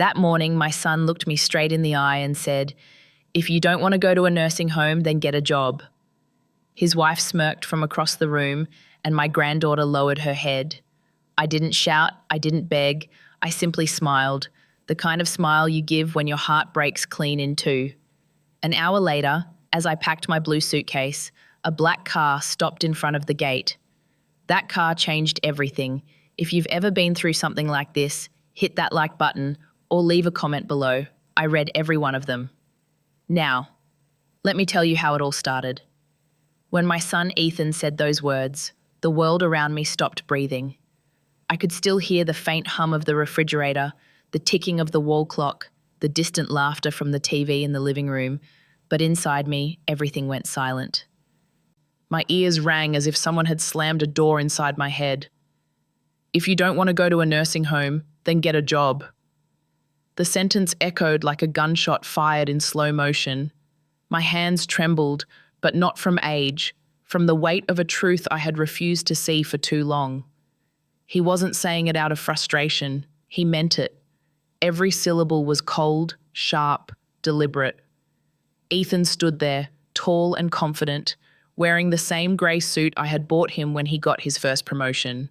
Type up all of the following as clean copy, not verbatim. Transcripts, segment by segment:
That morning, my son looked me straight in the eye and said, "If you don't want to go to a nursing home, then get a job." His wife smirked from across the room, and my granddaughter lowered her head. I didn't shout, I didn't beg, I simply smiled, the kind of smile you give when your heart breaks clean in two. An hour later, as I packed my blue suitcase, a black car stopped in front of the gate. That car changed everything. If you've ever been through something like this, hit that like button or leave a comment below. I read every one of them. Now, let me tell you how it all started. When my son Ethan said those words, the world around me stopped breathing. I could still hear the faint hum of the refrigerator, the ticking of the wall clock, the distant laughter from the TV in the living room, but inside me, everything went silent. My ears rang as if someone had slammed a door inside my head. If you don't want to go to a nursing home, then get a job. The sentence echoed like a gunshot fired in slow motion. My hands trembled, but not from age, from the weight of a truth I had refused to see for too long. He wasn't saying it out of frustration. He meant it. Every syllable was cold, sharp, deliberate. Ethan stood there, tall and confident, wearing the same grey suit I had bought him when he got his first promotion.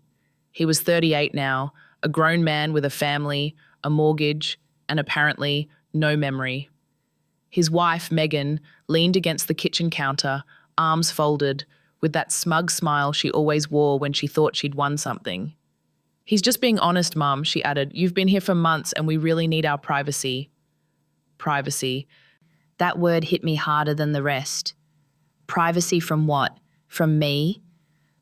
He was 38 now, a grown man with a family, a mortgage, and apparently no memory. His wife, Megan, leaned against the kitchen counter, arms folded, with that smug smile she always wore when she thought she'd won something. "He's just being honest, Mum," she added. "You've been here for months and we really need our privacy." Privacy. That word hit me harder than the rest. Privacy from what? From me?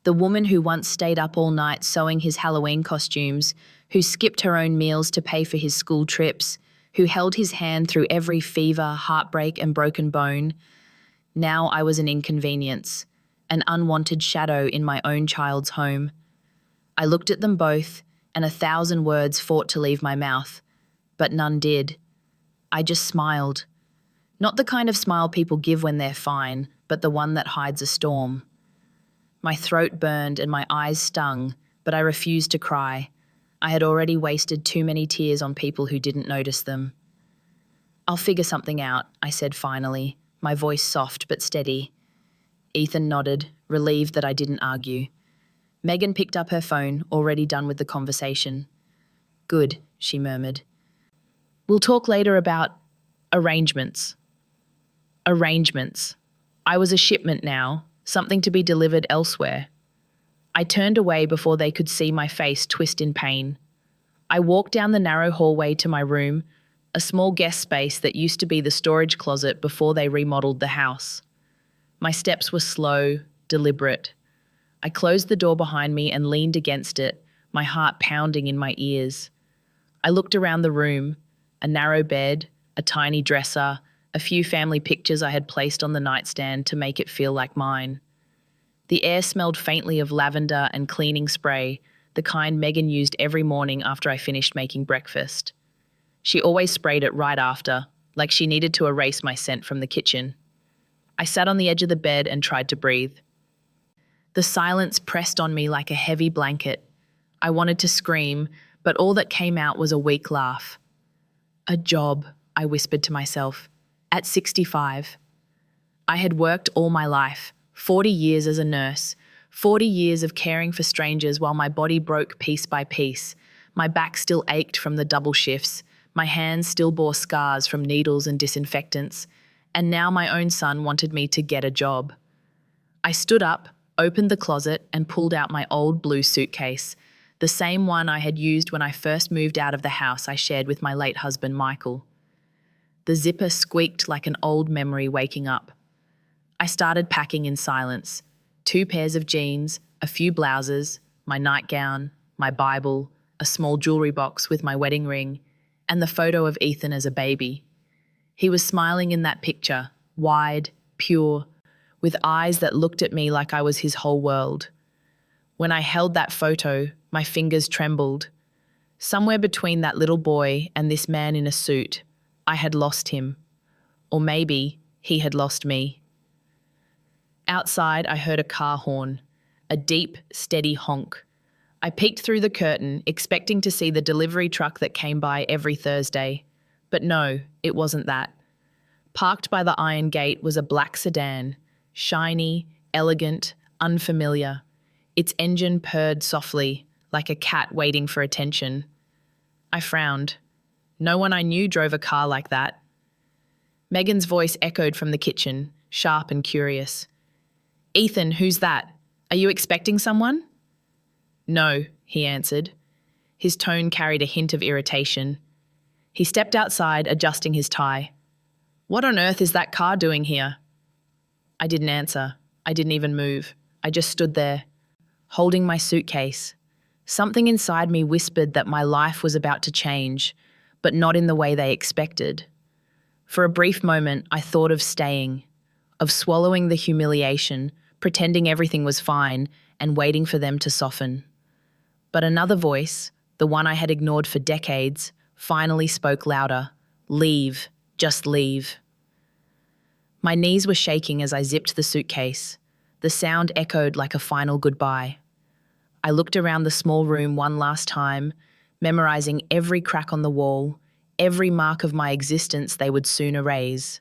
The woman who once stayed up all night sewing his Halloween costumes, who skipped her own meals to pay for his school trips, who held his hand through every fever, heartbreak, and broken bone. Now I was an inconvenience, an unwanted shadow in my own child's home. I looked at them both, and 1,000 words fought to leave my mouth, but none did. I just smiled. Not the kind of smile people give when they're fine, but the one that hides a storm. My throat burned and my eyes stung, but I refused to cry. I had already wasted too many tears on people who didn't notice them. "I'll figure something out," I said finally, my voice soft but steady. Ethan nodded, relieved that I didn't argue. Megan picked up her phone, already done with the conversation. "Good," she murmured. "We'll talk later about arrangements." Arrangements. I was a shipment now, something to be delivered elsewhere. I turned away before they could see my face twist in pain. I walked down the narrow hallway to my room, a small guest space that used to be the storage closet before they remodeled the house. My steps were slow, deliberate. I closed the door behind me and leaned against it, my heart pounding in my ears. I looked around the room, a narrow bed, a tiny dresser, a few family pictures I had placed on the nightstand to make it feel like mine. The air smelled faintly of lavender and cleaning spray, the kind Megan used every morning after I finished making breakfast. She always sprayed it right after, like she needed to erase my scent from the kitchen. I sat on the edge of the bed and tried to breathe. The silence pressed on me like a heavy blanket. I wanted to scream, but all that came out was a weak laugh. "A job," I whispered to myself, at 65. I had worked all my life, 40 years as a nurse, 40 years of caring for strangers while my body broke piece by piece. My back still ached from the double shifts, my hands still bore scars from needles and disinfectants, and now my own son wanted me to get a job. I stood up, opened the closet, and pulled out my old blue suitcase, the same one I had used when I first moved out of the house I shared with my late husband, Michael. The zipper squeaked like an old memory waking up. I started packing in silence. 2 pairs of jeans, a few blouses, my nightgown, my Bible, a small jewelry box with my wedding ring, and the photo of Ethan as a baby. He was smiling in that picture, wide, pure, with eyes that looked at me like I was his whole world. When I held that photo, my fingers trembled. Somewhere between that little boy and this man in a suit, I had lost him. Or maybe he had lost me. Outside, I heard a car horn, a deep, steady honk. I peeked through the curtain, expecting to see the delivery truck that came by every Thursday. But no, it wasn't that. Parked by the iron gate was a black sedan, shiny, elegant, unfamiliar. Its engine purred softly, like a cat waiting for attention. I frowned. No one I knew drove a car like that. Megan's voice echoed from the kitchen, sharp and curious. "Ethan, who's that? Are you expecting someone?" "No," he answered. His tone carried a hint of irritation. He stepped outside, adjusting his tie. "What on earth is that car doing here?" I didn't answer. I didn't even move. I just stood there, holding my suitcase. Something inside me whispered that my life was about to change, but not in the way they expected. For a brief moment, I thought of staying, of swallowing the humiliation, pretending everything was fine, and waiting for them to soften. But another voice, the one I had ignored for decades, finally spoke louder. "Leave. Just leave." My knees were shaking as I zipped the suitcase. The sound echoed like a final goodbye. I looked around the small room one last time, memorizing every crack on the wall, every mark of my existence they would soon erase.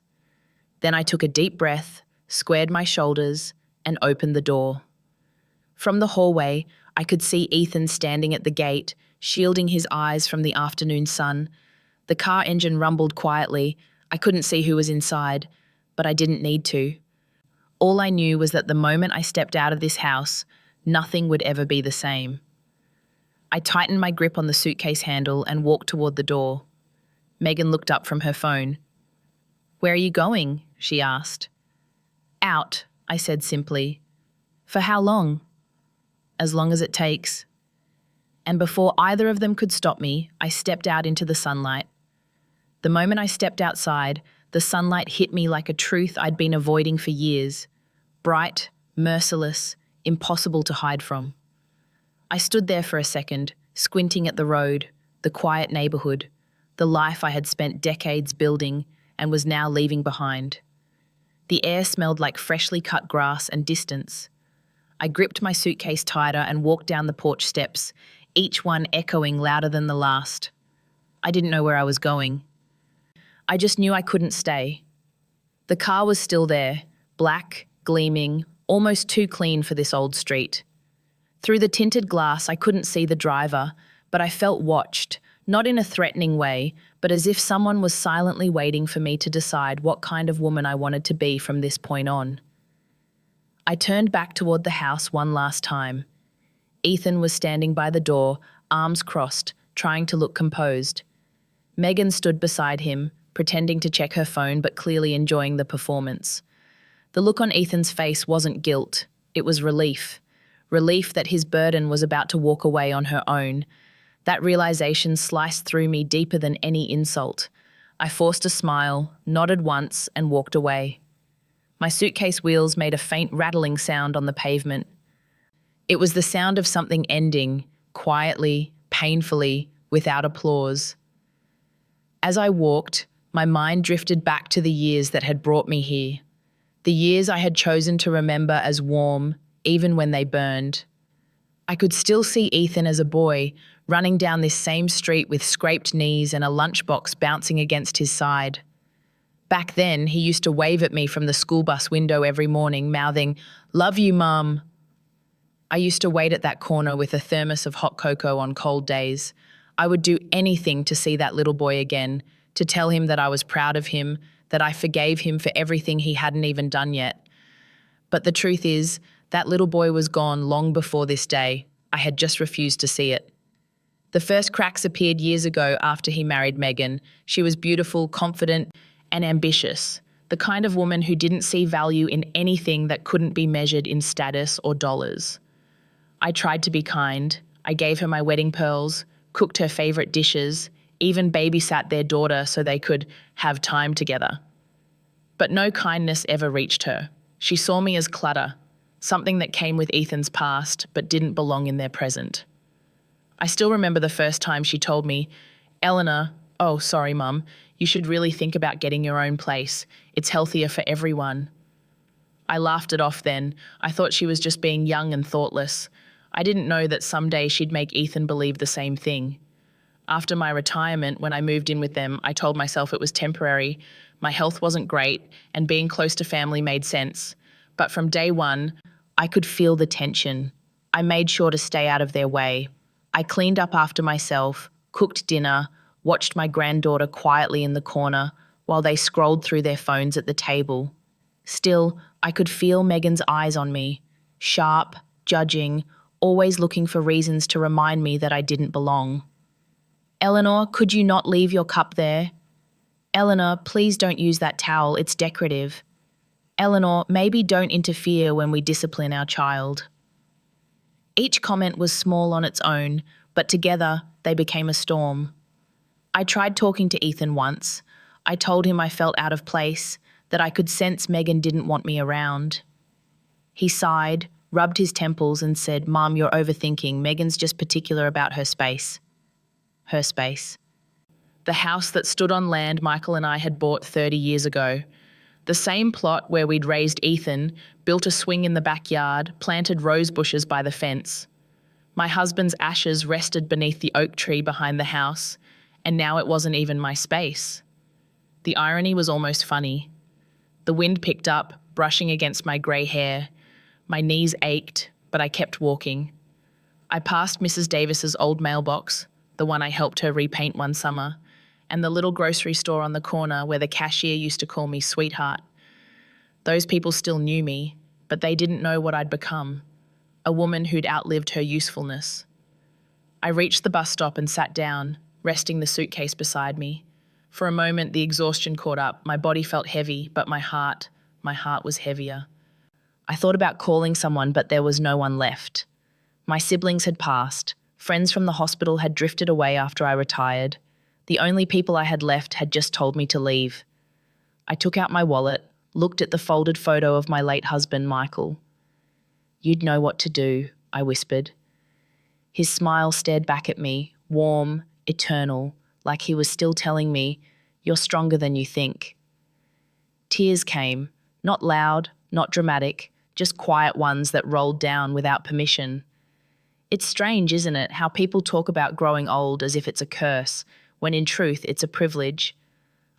Then I took a deep breath, squared my shoulders, and opened the door. From the hallway, I could see Ethan standing at the gate, shielding his eyes from the afternoon sun. The car engine rumbled quietly. I couldn't see who was inside, but I didn't need to. All I knew was that the moment I stepped out of this house, nothing would ever be the same. I tightened my grip on the suitcase handle and walked toward the door. Megan looked up from her phone. "Where are you going?" she asked. "Out," I said simply. "For how long?" "As long as it takes." And before either of them could stop me, I stepped out into the sunlight. The moment I stepped outside, the sunlight hit me like a truth I'd been avoiding for years. Bright, merciless, impossible to hide from. I stood there for a second, squinting at the road, the quiet neighborhood, the life I had spent decades building and was now leaving behind. The air smelled like freshly cut grass and distance. I gripped my suitcase tighter and walked down the porch steps, each one echoing louder than the last. I didn't know where I was going. I just knew I couldn't stay. The car was still there, black, gleaming, almost too clean for this old street. Through the tinted glass, I couldn't see the driver, but I felt watched, not in a threatening way, but as if someone was silently waiting for me to decide what kind of woman I wanted to be from this point on. I turned back toward the house one last time. Ethan was standing by the door, arms crossed, trying to look composed. Megan stood beside him, pretending to check her phone but clearly enjoying the performance. The look on Ethan's face wasn't guilt, it was relief. Relief that his burden was about to walk away on her own. That realization sliced through me deeper than any insult. I forced a smile, nodded once, and walked away. My suitcase wheels made a faint rattling sound on the pavement. It was the sound of something ending, quietly, painfully, without applause. As I walked, my mind drifted back to the years that had brought me here. The years I had chosen to remember as warm, even when they burned. I could still see Ethan as a boy, running down this same street with scraped knees and a lunchbox bouncing against his side. Back then, he used to wave at me from the school bus window every morning, mouthing, "Love you, Mum." I used to wait at that corner with a thermos of hot cocoa on cold days. I would do anything to see that little boy again, to tell him that I was proud of him, that I forgave him for everything he hadn't even done yet. But the truth is, that little boy was gone long before this day. I had just refused to see it. The first cracks appeared years ago after he married Megan. She was beautiful, confident, and ambitious, the kind of woman who didn't see value in anything that couldn't be measured in status or dollars. I tried to be kind. I gave her my wedding pearls, cooked her favorite dishes, even babysat their daughter so they could have time together. But no kindness ever reached her. She saw me as clutter, something that came with Ethan's past but didn't belong in their present. I still remember the first time she told me, "Eleanor, oh, sorry, Mum, you should really think about getting your own place. It's healthier for everyone." I laughed it off then. I thought she was just being young and thoughtless. I didn't know that someday she'd make Ethan believe the same thing. After my retirement, when I moved in with them, I told myself it was temporary. My health wasn't great, and being close to family made sense. But from day one, I could feel the tension. I made sure to stay out of their way. I cleaned up after myself, cooked dinner, watched my granddaughter quietly in the corner while they scrolled through their phones at the table. Still, I could feel Megan's eyes on me, sharp, judging, always looking for reasons to remind me that I didn't belong. Eleanor, could you not leave your cup there? Eleanor, please don't use that towel, it's decorative. Eleanor, maybe don't interfere when we discipline our child. Each comment was small on its own, but together they became a storm. I tried talking to Ethan once. I told him I felt out of place, that I could sense Megan didn't want me around. He sighed, rubbed his temples and said, "Mom, you're overthinking. Megan's just particular about her space." Her space. The house that stood on land Michael and I had bought 30 years ago. The same plot where we'd raised Ethan, built a swing in the backyard, planted rose bushes by the fence. My husband's ashes rested beneath the oak tree behind the house, and now it wasn't even my space. The irony was almost funny. The wind picked up, brushing against my grey hair. My knees ached, but I kept walking. I passed Mrs. Davis's old mailbox, the one I helped her repaint one summer, and the little grocery store on the corner where the cashier used to call me sweetheart. Those people still knew me, but they didn't know what I'd become, a woman who'd outlived her usefulness. I reached the bus stop and sat down, resting the suitcase beside me. For a moment, the exhaustion caught up. My body felt heavy, but my heart was heavier. I thought about calling someone, but there was no one left. My siblings had passed. Friends from the hospital had drifted away after I retired. The only people I had left had just told me to leave. I took out my wallet, looked at the folded photo of my late husband, Michael. "You'd know what to do," I whispered. His smile stared back at me, warm, eternal, like he was still telling me, "You're stronger than you think." Tears came, not loud, not dramatic, just quiet ones that rolled down without permission. It's strange, isn't it, how people talk about growing old as if it's a curse, when in truth it's a privilege.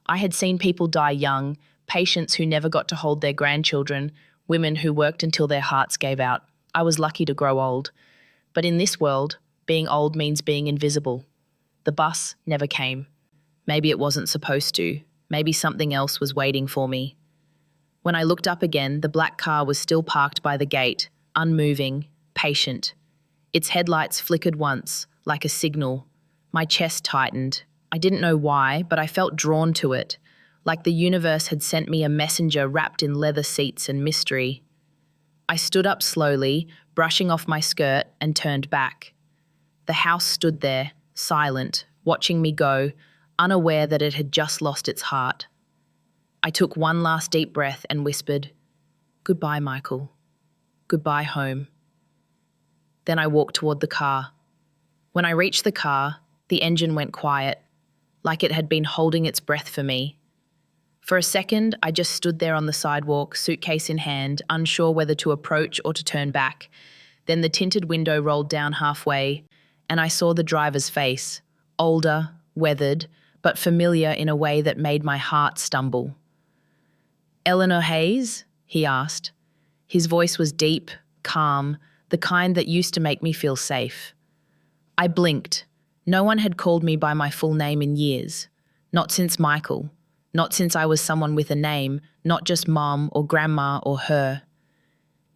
I had seen people die young, patients who never got to hold their grandchildren, women who worked until their hearts gave out. I was lucky to grow old. But in this world, being old means being invisible. The bus never came. Maybe it wasn't supposed to. Maybe something else was waiting for me. When I looked up again, the black car was still parked by the gate, unmoving, patient. Its headlights flickered once, like a signal. My chest tightened. I didn't know why, but I felt drawn to it, like the universe had sent me a messenger wrapped in leather seats and mystery. I stood up slowly, brushing off my skirt, and turned back. The house stood there, silent, watching me go, unaware that it had just lost its heart. I took one last deep breath and whispered, "Goodbye, Michael. Goodbye, home." Then I walked toward the car. When I reached the car, the engine went quiet, like it had been holding its breath for me. For a second, I just stood there on the sidewalk, suitcase in hand, unsure whether to approach or to turn back. Then the tinted window rolled down halfway, and I saw the driver's face, older, weathered, but familiar in a way that made my heart stumble. "Eleanor Hayes?" he asked. His voice was deep, calm, the kind that used to make me feel safe. I blinked. No one had called me by my full name in years. Not since Michael. Not since I was someone with a name, not just Mom or Grandma or her.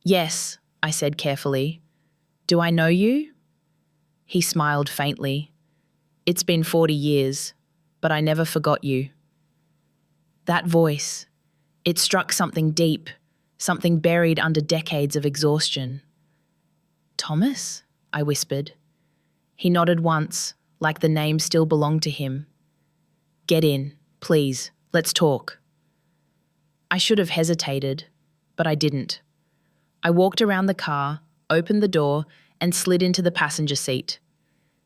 "Yes," I said carefully. "Do I know you?" He smiled faintly. "It's been 40 years, but I never forgot you." That voice, it struck something deep, something buried under decades of exhaustion. "Thomas?" I whispered. He nodded once, like the name still belonged to him. "Get in, please. Let's talk." I should have hesitated, but I didn't. I walked around the car, opened the door, and slid into the passenger seat.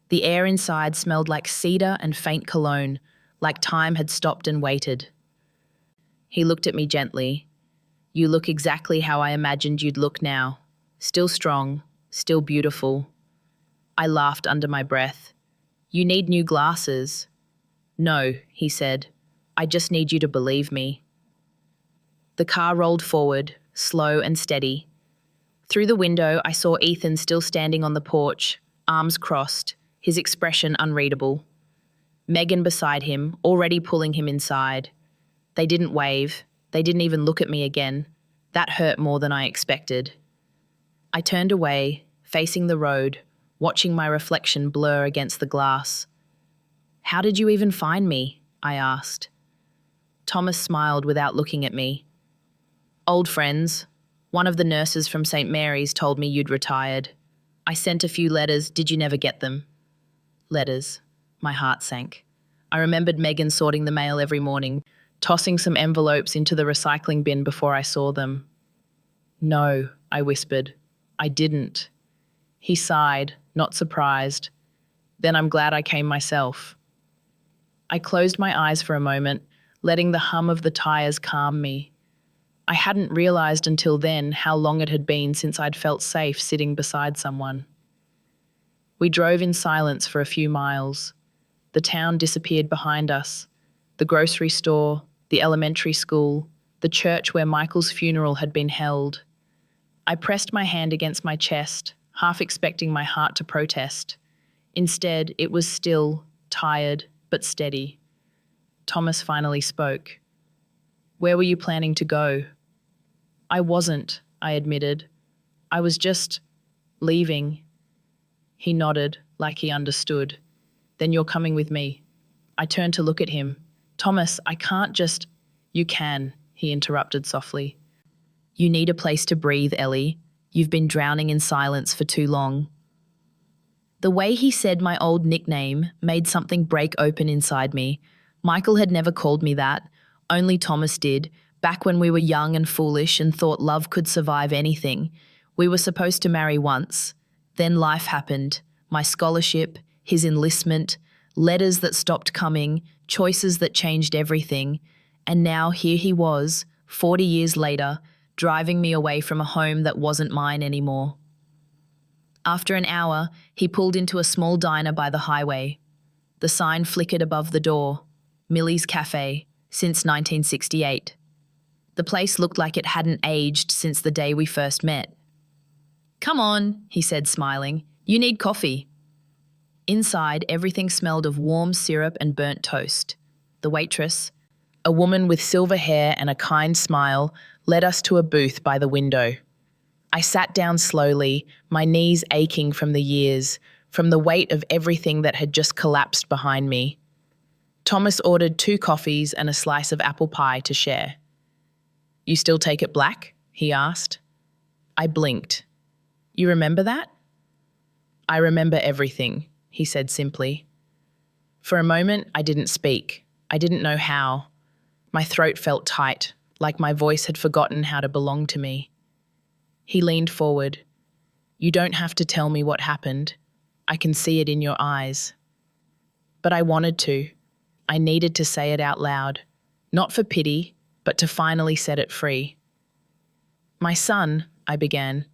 The air inside smelled like cedar and faint cologne, like time had stopped and waited. He looked at me gently. "You look exactly how I imagined you'd look now. Still strong, still beautiful. I laughed under my breath. You need new glasses. No, he said. I just need you to believe me. The car rolled forward, slow and steady. Through the window, I saw Ethan still standing on the porch, arms crossed, his expression unreadable. Megan beside him, already pulling him inside. They didn't wave. They didn't even look at me again. That hurt more than I expected. I turned away, facing the road, watching my reflection blur against the glass. How did you even find me? I asked. Thomas smiled without looking at me. Old friends. One of the nurses from St. Mary's told me you'd retired. I sent a few letters. Did you never get them? Letters. My heart sank. I remembered Megan sorting the mail every morning, tossing some envelopes into the recycling bin before I saw them. No, I whispered. I didn't. He sighed, not surprised. Then I'm glad I came myself. I closed my eyes for a moment, letting the hum of the tires calm me. I hadn't realized until then how long it had been since I'd felt safe sitting beside someone. We drove in silence for a few miles. The town disappeared behind us. The grocery store, the elementary school, the church where Michael's funeral had been held. I pressed my hand against my chest, half expecting my heart to protest. Instead, it was still, tired, but steady. Thomas finally spoke. Where were you planning to go? I wasn't, I admitted. I was just leaving. He nodded, like he understood. Then you're coming with me. I turned to look at him. Thomas, I can't just... You can, he interrupted softly. You need a place to breathe, Ellie. You've been drowning in silence for too long. The way he said my old nickname made something break open inside me. Michael had never called me that. Only Thomas did, back when we were young and foolish and thought love could survive anything. We were supposed to marry once. Then life happened. My scholarship, his enlistment, letters that stopped coming, choices that changed everything. And now here he was, 40 years later, driving me away from a home that wasn't mine anymore. After an hour, he pulled into a small diner by the highway. The sign flickered above the door. Millie's Cafe, since 1968. The place looked like it hadn't aged since the day we first met. Come on, he said, smiling. You need coffee. Inside, everything smelled of warm syrup and burnt toast. The waitress, a woman with silver hair and a kind smile, led us to a booth by the window. I sat down slowly, my knees aching from the years, from the weight of everything that had just collapsed behind me. Thomas ordered 2 coffees and a slice of apple pie to share. You still take it black? He asked. I blinked. You remember that? I remember everything, he said simply. For a moment, I didn't speak. I didn't know how. My throat felt tight, like my voice had forgotten how to belong to me. He leaned forward. You don't have to tell me what happened. I can see it in your eyes. But I wanted to. I needed to say it out loud. Not for pity, but to finally set it free. My son, I began,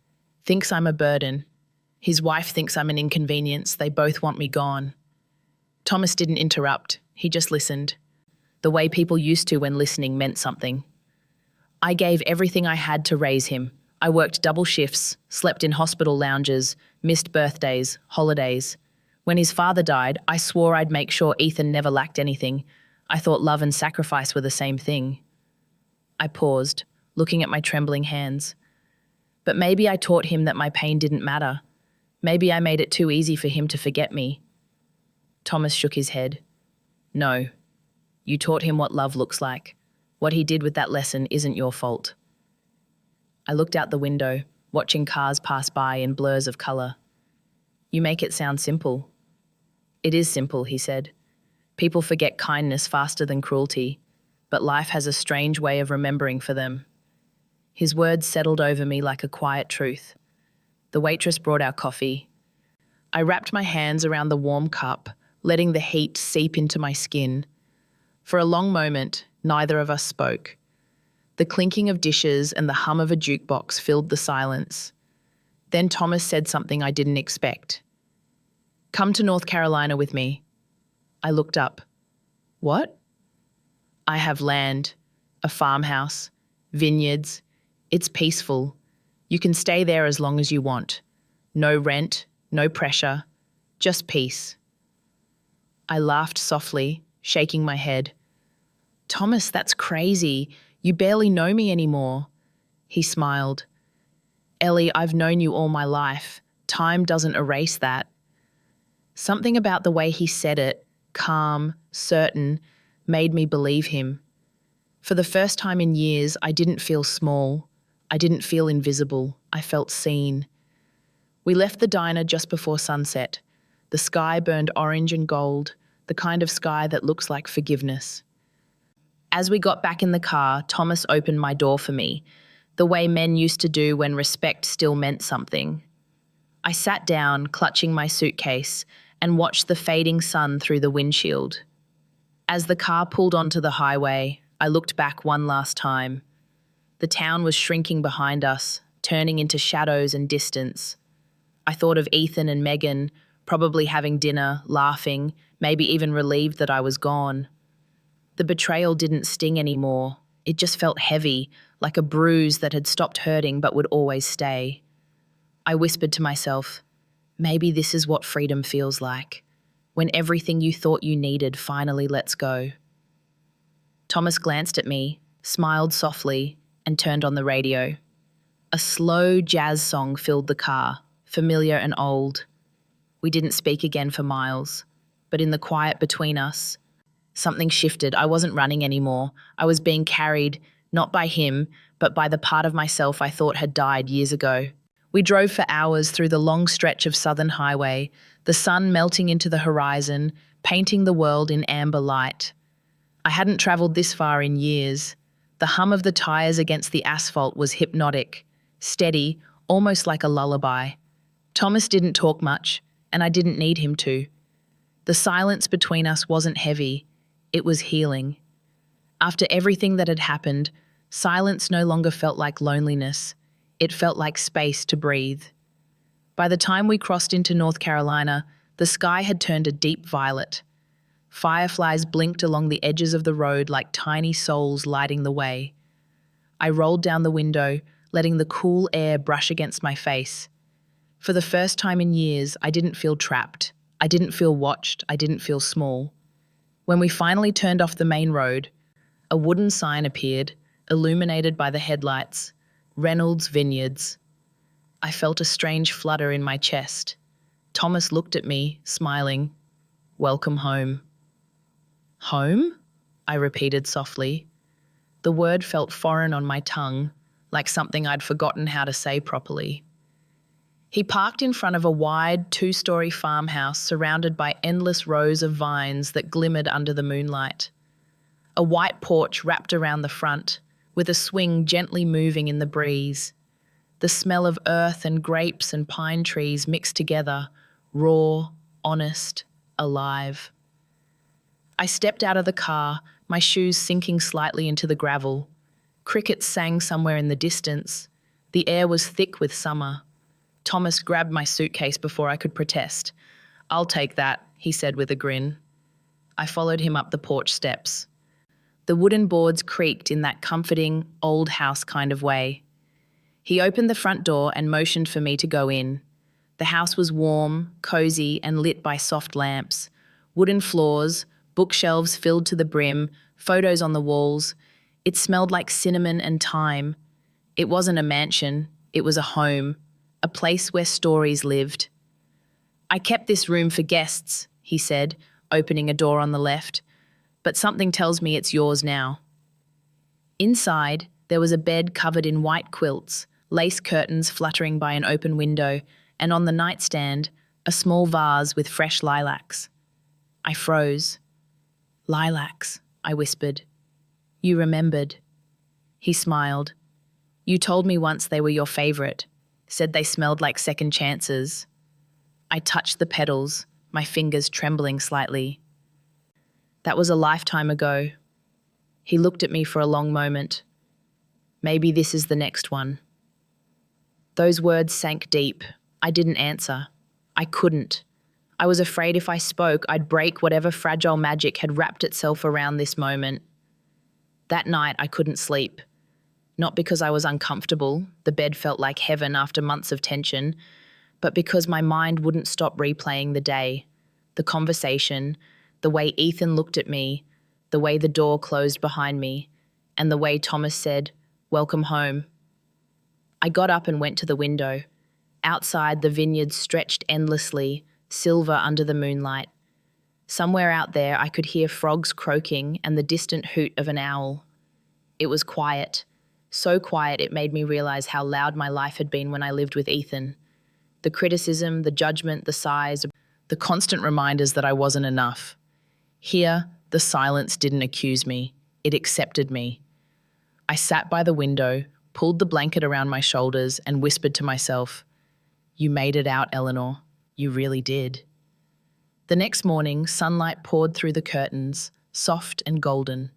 thinks I'm a burden. His wife thinks I'm an inconvenience. They both want me gone. Thomas didn't interrupt. He just listened. The way people used to when listening meant something. I gave everything I had to raise him. I worked double shifts, slept in hospital lounges, missed birthdays, holidays. When his father died, I swore I'd make sure Ethan never lacked anything. I thought love and sacrifice were the same thing. I paused, looking at my trembling hands. But maybe I taught him that my pain didn't matter. Maybe I made it too easy for him to forget me. Thomas shook his head. No. You taught him what love looks like. What he did with that lesson isn't your fault. I looked out the window, watching cars pass by in blurs of colour. You make it sound simple. It is simple, he said. People forget kindness faster than cruelty, but life has a strange way of remembering for them. His words settled over me like a quiet truth. The waitress brought our coffee. I wrapped my hands around the warm cup, letting the heat seep into my skin. For a long moment, neither of us spoke. The clinking of dishes and the hum of a jukebox filled the silence. Then Thomas said something I didn't expect. "Come to North Carolina with me." I looked up. "What?" "I have land, a farmhouse, vineyards. It's peaceful. You can stay there as long as you want. No rent, no pressure, just peace." I laughed softly, shaking my head. "Thomas, that's crazy. You barely know me anymore." He smiled. "Ellie, I've known you all my life. Time doesn't erase that." Something about the way he said it, calm, certain, made me believe him. For the first time in years, I didn't feel small. I didn't feel invisible. I felt seen. We left the diner just before sunset. The sky burned orange and gold, the kind of sky that looks like forgiveness. As we got back in the car, Thomas opened my door for me, the way men used to do when respect still meant something. I sat down, clutching my suitcase, and watched the fading sun through the windshield. As the car pulled onto the highway, I looked back one last time. The town was shrinking behind us, turning into shadows and distance. I thought of Ethan and Megan, probably having dinner, laughing, maybe even relieved that I was gone. The betrayal didn't sting anymore. It just felt heavy, like a bruise that had stopped hurting but would always stay. I whispered to myself, maybe this is what freedom feels like, when everything you thought you needed finally lets go. Thomas glanced at me, smiled softly, and turned on the radio. A slow jazz song filled the car, familiar and old. We didn't speak again for miles, but in the quiet between us, something shifted. I wasn't running anymore. I was being carried, not by him, but by the part of myself I thought had died years ago. We drove for hours through the long stretch of Southern Highway, the sun melting into the horizon, painting the world in amber light. I hadn't traveled this far in years. The hum of the tires against the asphalt was hypnotic, steady, almost like a lullaby. Thomas didn't talk much, and I didn't need him to. The silence between us wasn't heavy. It was healing. After everything that had happened, silence no longer felt like loneliness. It felt like space to breathe. By the time we crossed into North Carolina, the sky had turned a deep violet. Fireflies blinked along the edges of the road like tiny souls lighting the way. I rolled down the window, letting the cool air brush against my face. For the first time in years, I didn't feel trapped. I didn't feel watched. I didn't feel small. When we finally turned off the main road, a wooden sign appeared, illuminated by the headlights, Reynolds Vineyards. I felt a strange flutter in my chest. Thomas looked at me, smiling. "Welcome home." "Home?" I repeated softly. The word felt foreign on my tongue, like something I'd forgotten how to say properly. He parked in front of a wide, two-story farmhouse surrounded by endless rows of vines that glimmered under the moonlight. A white porch wrapped around the front, with a swing gently moving in the breeze. The smell of earth and grapes and pine trees mixed together, raw, honest, alive. I stepped out of the car, my shoes sinking slightly into the gravel. Crickets sang somewhere in the distance. The air was thick with summer. Thomas grabbed my suitcase before I could protest. "I'll take that," he said with a grin. I followed him up the porch steps. The wooden boards creaked in that comforting, old house kind of way. He opened the front door and motioned for me to go in. The house was warm, cozy, and lit by soft lamps. Wooden floors, bookshelves filled to the brim, photos on the walls. It smelled like cinnamon and thyme. It wasn't a mansion, it was a home, a place where stories lived. "I kept this room for guests," he said, opening a door on the left, "but something tells me it's yours now." Inside, there was a bed covered in white quilts, lace curtains fluttering by an open window, and on the nightstand, a small vase with fresh lilacs. I froze. "Lilacs," I whispered. "You remembered." He smiled. "You told me once they were your favourite, said they smelled like second chances." I touched the petals, my fingers trembling slightly. "That was a lifetime ago." He looked at me for a long moment. "Maybe this is the next one." Those words sank deep. I didn't answer. I couldn't. I was afraid if I spoke, I'd break whatever fragile magic had wrapped itself around this moment. That night, I couldn't sleep. Not because I was uncomfortable, the bed felt like heaven after months of tension, but because my mind wouldn't stop replaying the day, the conversation, the way Ethan looked at me, the way the door closed behind me, and the way Thomas said, "Welcome home." I got up and went to the window. Outside, the vineyard stretched endlessly, silver under the moonlight. Somewhere out there, I could hear frogs croaking and the distant hoot of an owl. It was quiet, so quiet it made me realize how loud my life had been when I lived with Ethan. The criticism, the judgment, the sighs, the constant reminders that I wasn't enough. Here, the silence didn't accuse me, it accepted me. I sat by the window, pulled the blanket around my shoulders, and whispered to myself, "You made it out, Eleanor. You really did." The next morning, sunlight poured through the curtains, soft and golden.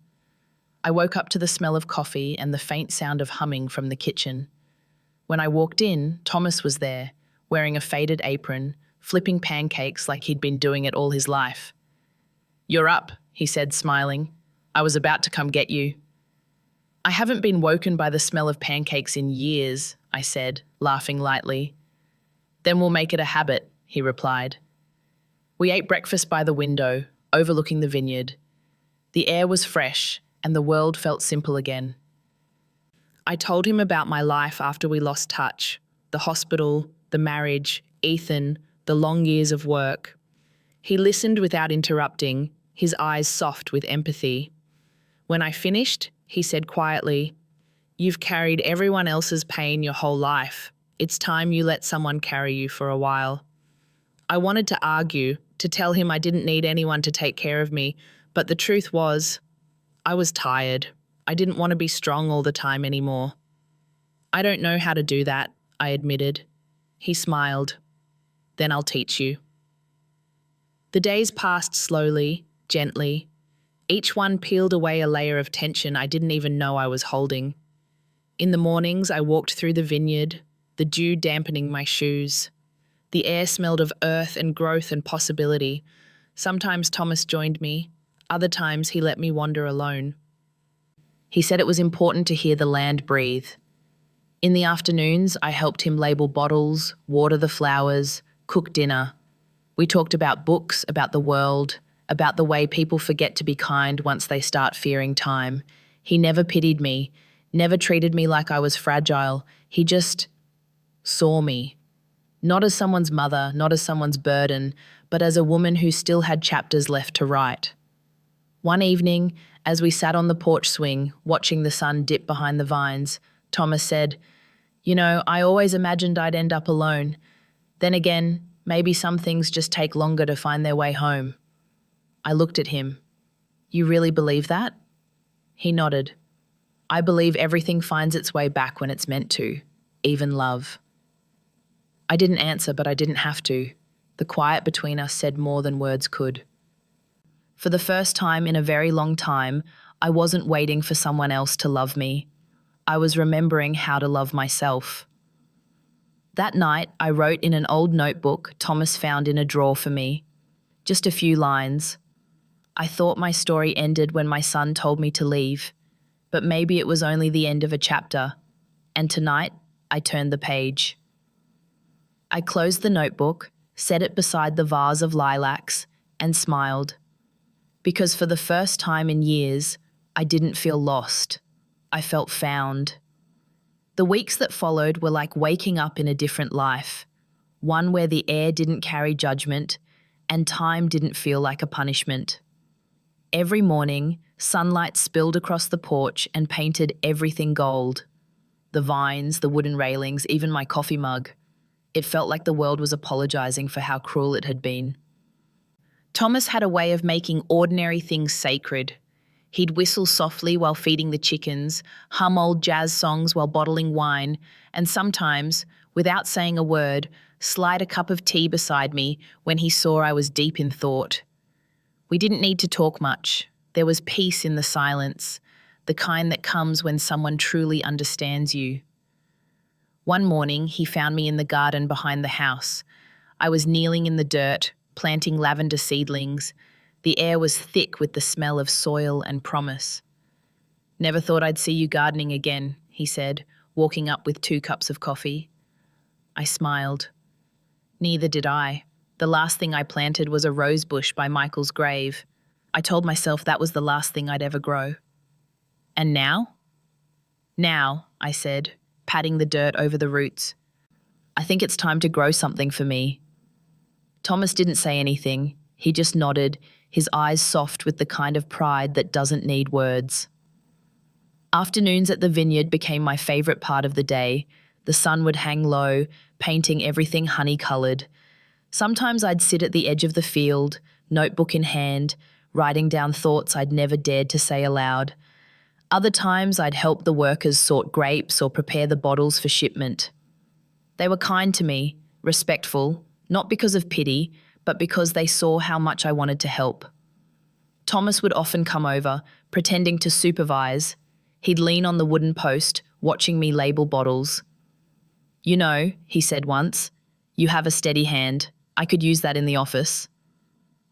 I woke up to the smell of coffee and the faint sound of humming from the kitchen. When I walked in, Thomas was there, wearing a faded apron, flipping pancakes like he'd been doing it all his life. "You're up," he said, smiling. "I was about to come get you." "I haven't been woken by the smell of pancakes in years," I said, laughing lightly. "Then we'll make it a habit," he replied. We ate breakfast by the window, overlooking the vineyard. The air was fresh, and the world felt simple again. I told him about my life after we lost touch, the hospital, the marriage, Ethan, the long years of work. He listened without interrupting, his eyes soft with empathy. When I finished, he said quietly, "You've carried everyone else's pain your whole life. It's time you let someone carry you for a while." I wanted to argue, to tell him I didn't need anyone to take care of me, but the truth was, I was tired. I didn't want to be strong all the time anymore. "I don't know how to do that," I admitted. He smiled. "Then I'll teach you." The days passed slowly, gently. Each one peeled away a layer of tension I didn't even know I was holding. In the mornings, I walked through the vineyard, the dew dampening my shoes. The air smelled of earth and growth and possibility. Sometimes Thomas joined me. Other times he let me wander alone. He said it was important to hear the land breathe. In the afternoons, I helped him label bottles, water the flowers, cook dinner. We talked about books, about the world, about the way people forget to be kind once they start fearing time. He never pitied me, never treated me like I was fragile. He just saw me. Not as someone's mother, not as someone's burden, but as a woman who still had chapters left to write. One evening, as we sat on the porch swing, watching the sun dip behind the vines, Thomas said, "You know, I always imagined I'd end up alone. Then again, maybe some things just take longer to find their way home." I looked at him. "You really believe that?" He nodded. "I believe everything finds its way back when it's meant to, even love." I didn't answer, but I didn't have to. The quiet between us said more than words could. For the first time in a very long time, I wasn't waiting for someone else to love me. I was remembering how to love myself. That night, I wrote in an old notebook Thomas found in a drawer for me. Just a few lines. I thought my story ended when my son told me to leave, but maybe it was only the end of a chapter. And tonight, I turned the page. I closed the notebook, set it beside the vase of lilacs, and smiled. Because for the first time in years, I didn't feel lost. I felt found. The weeks that followed were like waking up in a different life, one where the air didn't carry judgment and time didn't feel like a punishment. Every morning, sunlight spilled across the porch and painted everything gold. The vines, the wooden railings, even my coffee mug. It felt like the world was apologizing for how cruel it had been. Thomas had a way of making ordinary things sacred. He'd whistle softly while feeding the chickens, hum old jazz songs while bottling wine, and sometimes, without saying a word, slide a cup of tea beside me when he saw I was deep in thought. We didn't need to talk much. There was peace in the silence, the kind that comes when someone truly understands you. One morning, he found me in the garden behind the house. I was kneeling in the dirt, planting lavender seedlings. The air was thick with the smell of soil and promise. "Never thought I'd see you gardening again," he said, walking up with 2 cups of coffee. I smiled. Neither did I. The last thing I planted was a rose bush by Michael's grave. I told myself that was the last thing I'd ever grow. "And now?" "Now," I said, patting the dirt over the roots. "I think it's time to grow something for me." Thomas didn't say anything. He just nodded, his eyes soft with the kind of pride that doesn't need words. Afternoons at the vineyard became my favorite part of the day. The sun would hang low, painting everything honey-colored. Sometimes I'd sit at the edge of the field, notebook in hand, writing down thoughts I'd never dared to say aloud. Other times I'd help the workers sort grapes or prepare the bottles for shipment. They were kind to me, respectful, not because of pity, but because they saw how much I wanted to help. Thomas would often come over, pretending to supervise. He'd lean on the wooden post, watching me label bottles. "You know," he said once, "you have a steady hand. I could use that in the office."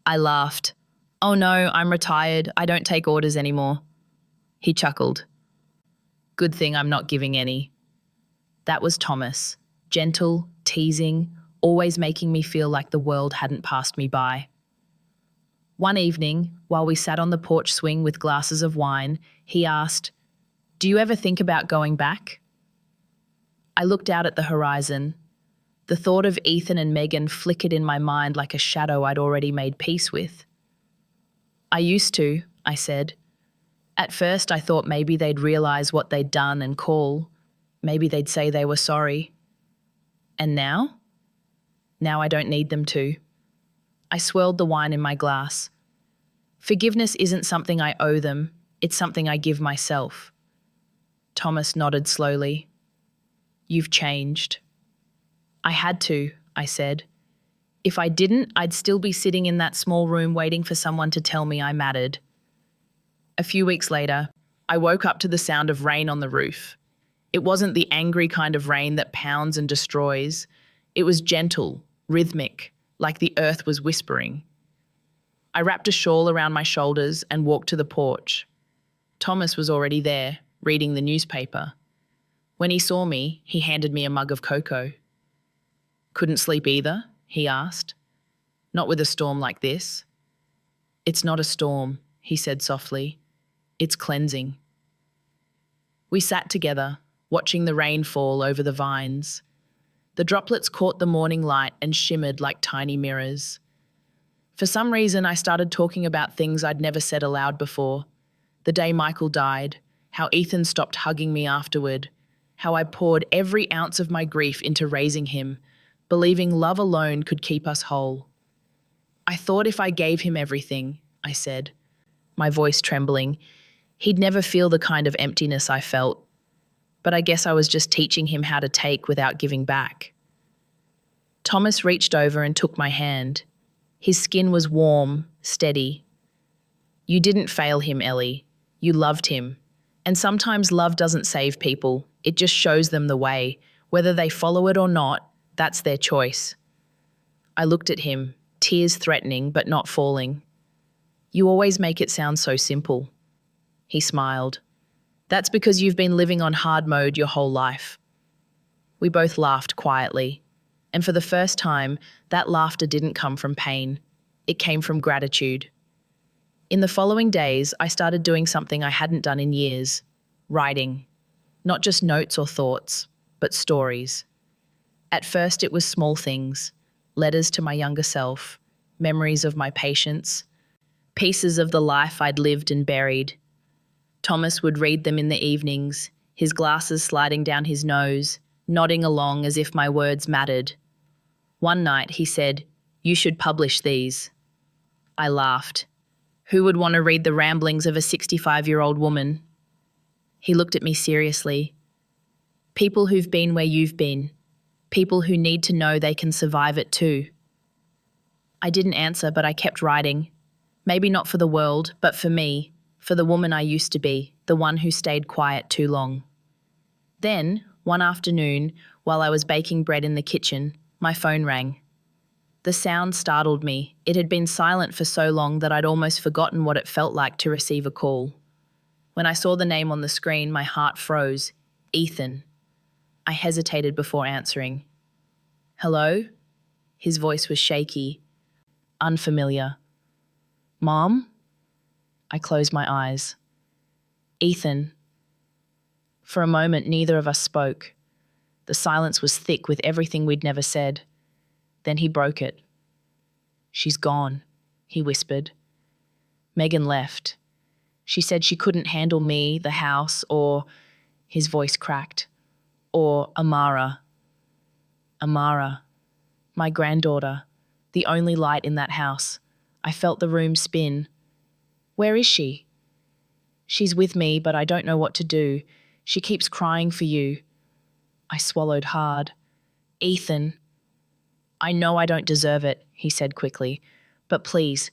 I laughed. "Oh no, I'm retired. I don't take orders anymore." He chuckled. "Good thing I'm not giving any." That was Thomas, gentle, teasing, always making me feel like the world hadn't passed me by. One evening, while we sat on the porch swing with glasses of wine, he asked, "Do you ever think about going back?" I looked out at the horizon. The thought of Ethan and Megan flickered in my mind like a shadow I'd already made peace with. "I used to," I said. "At first I thought maybe they'd realize what they'd done and call. Maybe they'd say they were sorry. And now? Now I don't need them to." I swirled the wine in my glass. Forgiveness isn't something I owe them, it's something I give myself. Thomas nodded slowly. "You've changed." "I had to," I said. "If I didn't, I'd still be sitting in that small room waiting for someone to tell me I mattered." A few weeks later, I woke up to the sound of rain on the roof. It wasn't the angry kind of rain that pounds and destroys. It was gentle, rhythmic, like the earth was whispering. I wrapped a shawl around my shoulders and walked to the porch. Thomas was already there, reading the newspaper. When he saw me, he handed me a mug of cocoa. "Couldn't sleep either?" he asked. "Not with a storm like this." "It's not a storm," he said softly. "It's cleansing." We sat together, watching the rain fall over the vines. The droplets caught the morning light and shimmered like tiny mirrors. For some reason, I started talking about things I'd never said aloud before. The day Michael died, how Ethan stopped hugging me afterward, how I poured every ounce of my grief into raising him, believing love alone could keep us whole. "I thought if I gave him everything," I said, my voice trembling, "he'd never feel the kind of emptiness I felt. But I guess I was just teaching him how to take without giving back." Thomas reached over and took my hand. His skin was warm, steady. "You didn't fail him, Ellie. You loved him. And sometimes love doesn't save people. It just shows them the way. Whether they follow it or not, that's their choice." I looked at him, tears threatening but not falling. "You always make it sound so simple." He smiled. "That's because you've been living on hard mode your whole life." We both laughed quietly. And for the first time, that laughter didn't come from pain. It came from gratitude. In the following days, I started doing something I hadn't done in years: writing. Not just notes or thoughts, but stories. At first, it was small things: letters to my younger self, memories of my patients, pieces of the life I'd lived and buried. Thomas would read them in the evenings, his glasses sliding down his nose, nodding along as if my words mattered. One night he said, "You should publish these." I laughed. Who would want to read the ramblings of a 65-year-old woman? He looked at me seriously. "People who've been where you've been. People who need to know they can survive it too." I didn't answer, but I kept writing. Maybe not for the world, but for me, for the woman I used to be, the one who stayed quiet too long. Then, one afternoon, While I was baking bread in the kitchen, my phone rang. The sound startled me. It had been silent for so long that I'd almost forgotten what it felt like to receive a call. When I saw the name on the screen, my heart froze. Ethan. I hesitated before answering. Hello? His voice was shaky, unfamiliar. Mom? I closed my eyes. Ethan. For a moment, neither of us spoke. The silence was thick with everything we'd never said. Then he broke it. She's gone, he whispered. Megan left. She said she couldn't handle me, the house, or, his voice cracked, or Amara. Amara, my granddaughter, the only light in that house. I felt the room spin. Where is she? She's with me, but I don't know what to do. She keeps crying for you. I swallowed hard. Ethan. I know I don't deserve it, he said quickly. But please,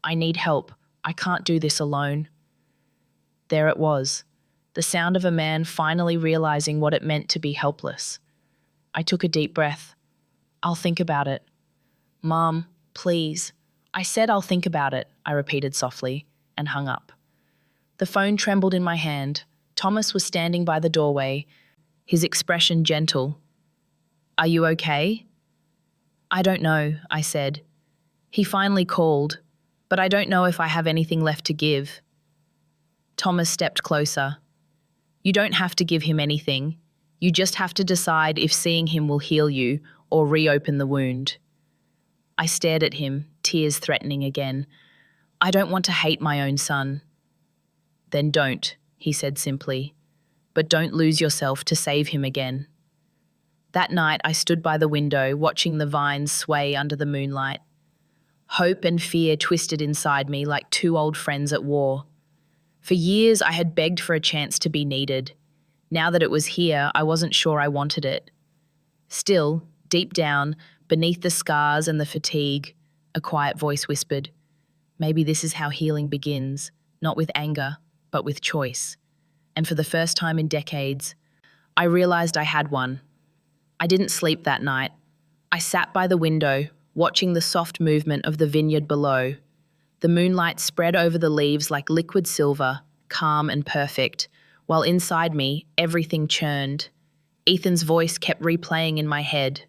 I need help. I can't do this alone. There it was, the sound of a man finally realizing what it meant to be helpless. I took a deep breath. I'll think about it. Mom, please. I said I'll think about it, I repeated softly, and hung up. The phone trembled in my hand. Thomas was standing by the doorway, his expression gentle. Are you okay? I don't know, I said. He finally called, but I don't know if I have anything left to give. Thomas stepped closer. You don't have to give him anything. You just have to decide if seeing him will heal you or reopen the wound. I stared at him, tears threatening again. I don't want to hate my own son. Then don't, he said simply. But don't lose yourself to save him again. That night I stood by the window, watching the vines sway under the moonlight. Hope and fear twisted inside me like two old friends at war. For years I had begged for a chance to be needed. Now that it was here, I wasn't sure I wanted it. Still, deep down, beneath the scars and the fatigue, a quiet voice whispered, maybe this is how healing begins, not with anger, but with choice. And for the first time in decades, I realized I had one. I didn't sleep that night. I sat by the window, watching the soft movement of the vineyard below. The moonlight spread over the leaves like liquid silver, calm and perfect, while inside me, everything churned. Ethan's voice kept replaying in my head.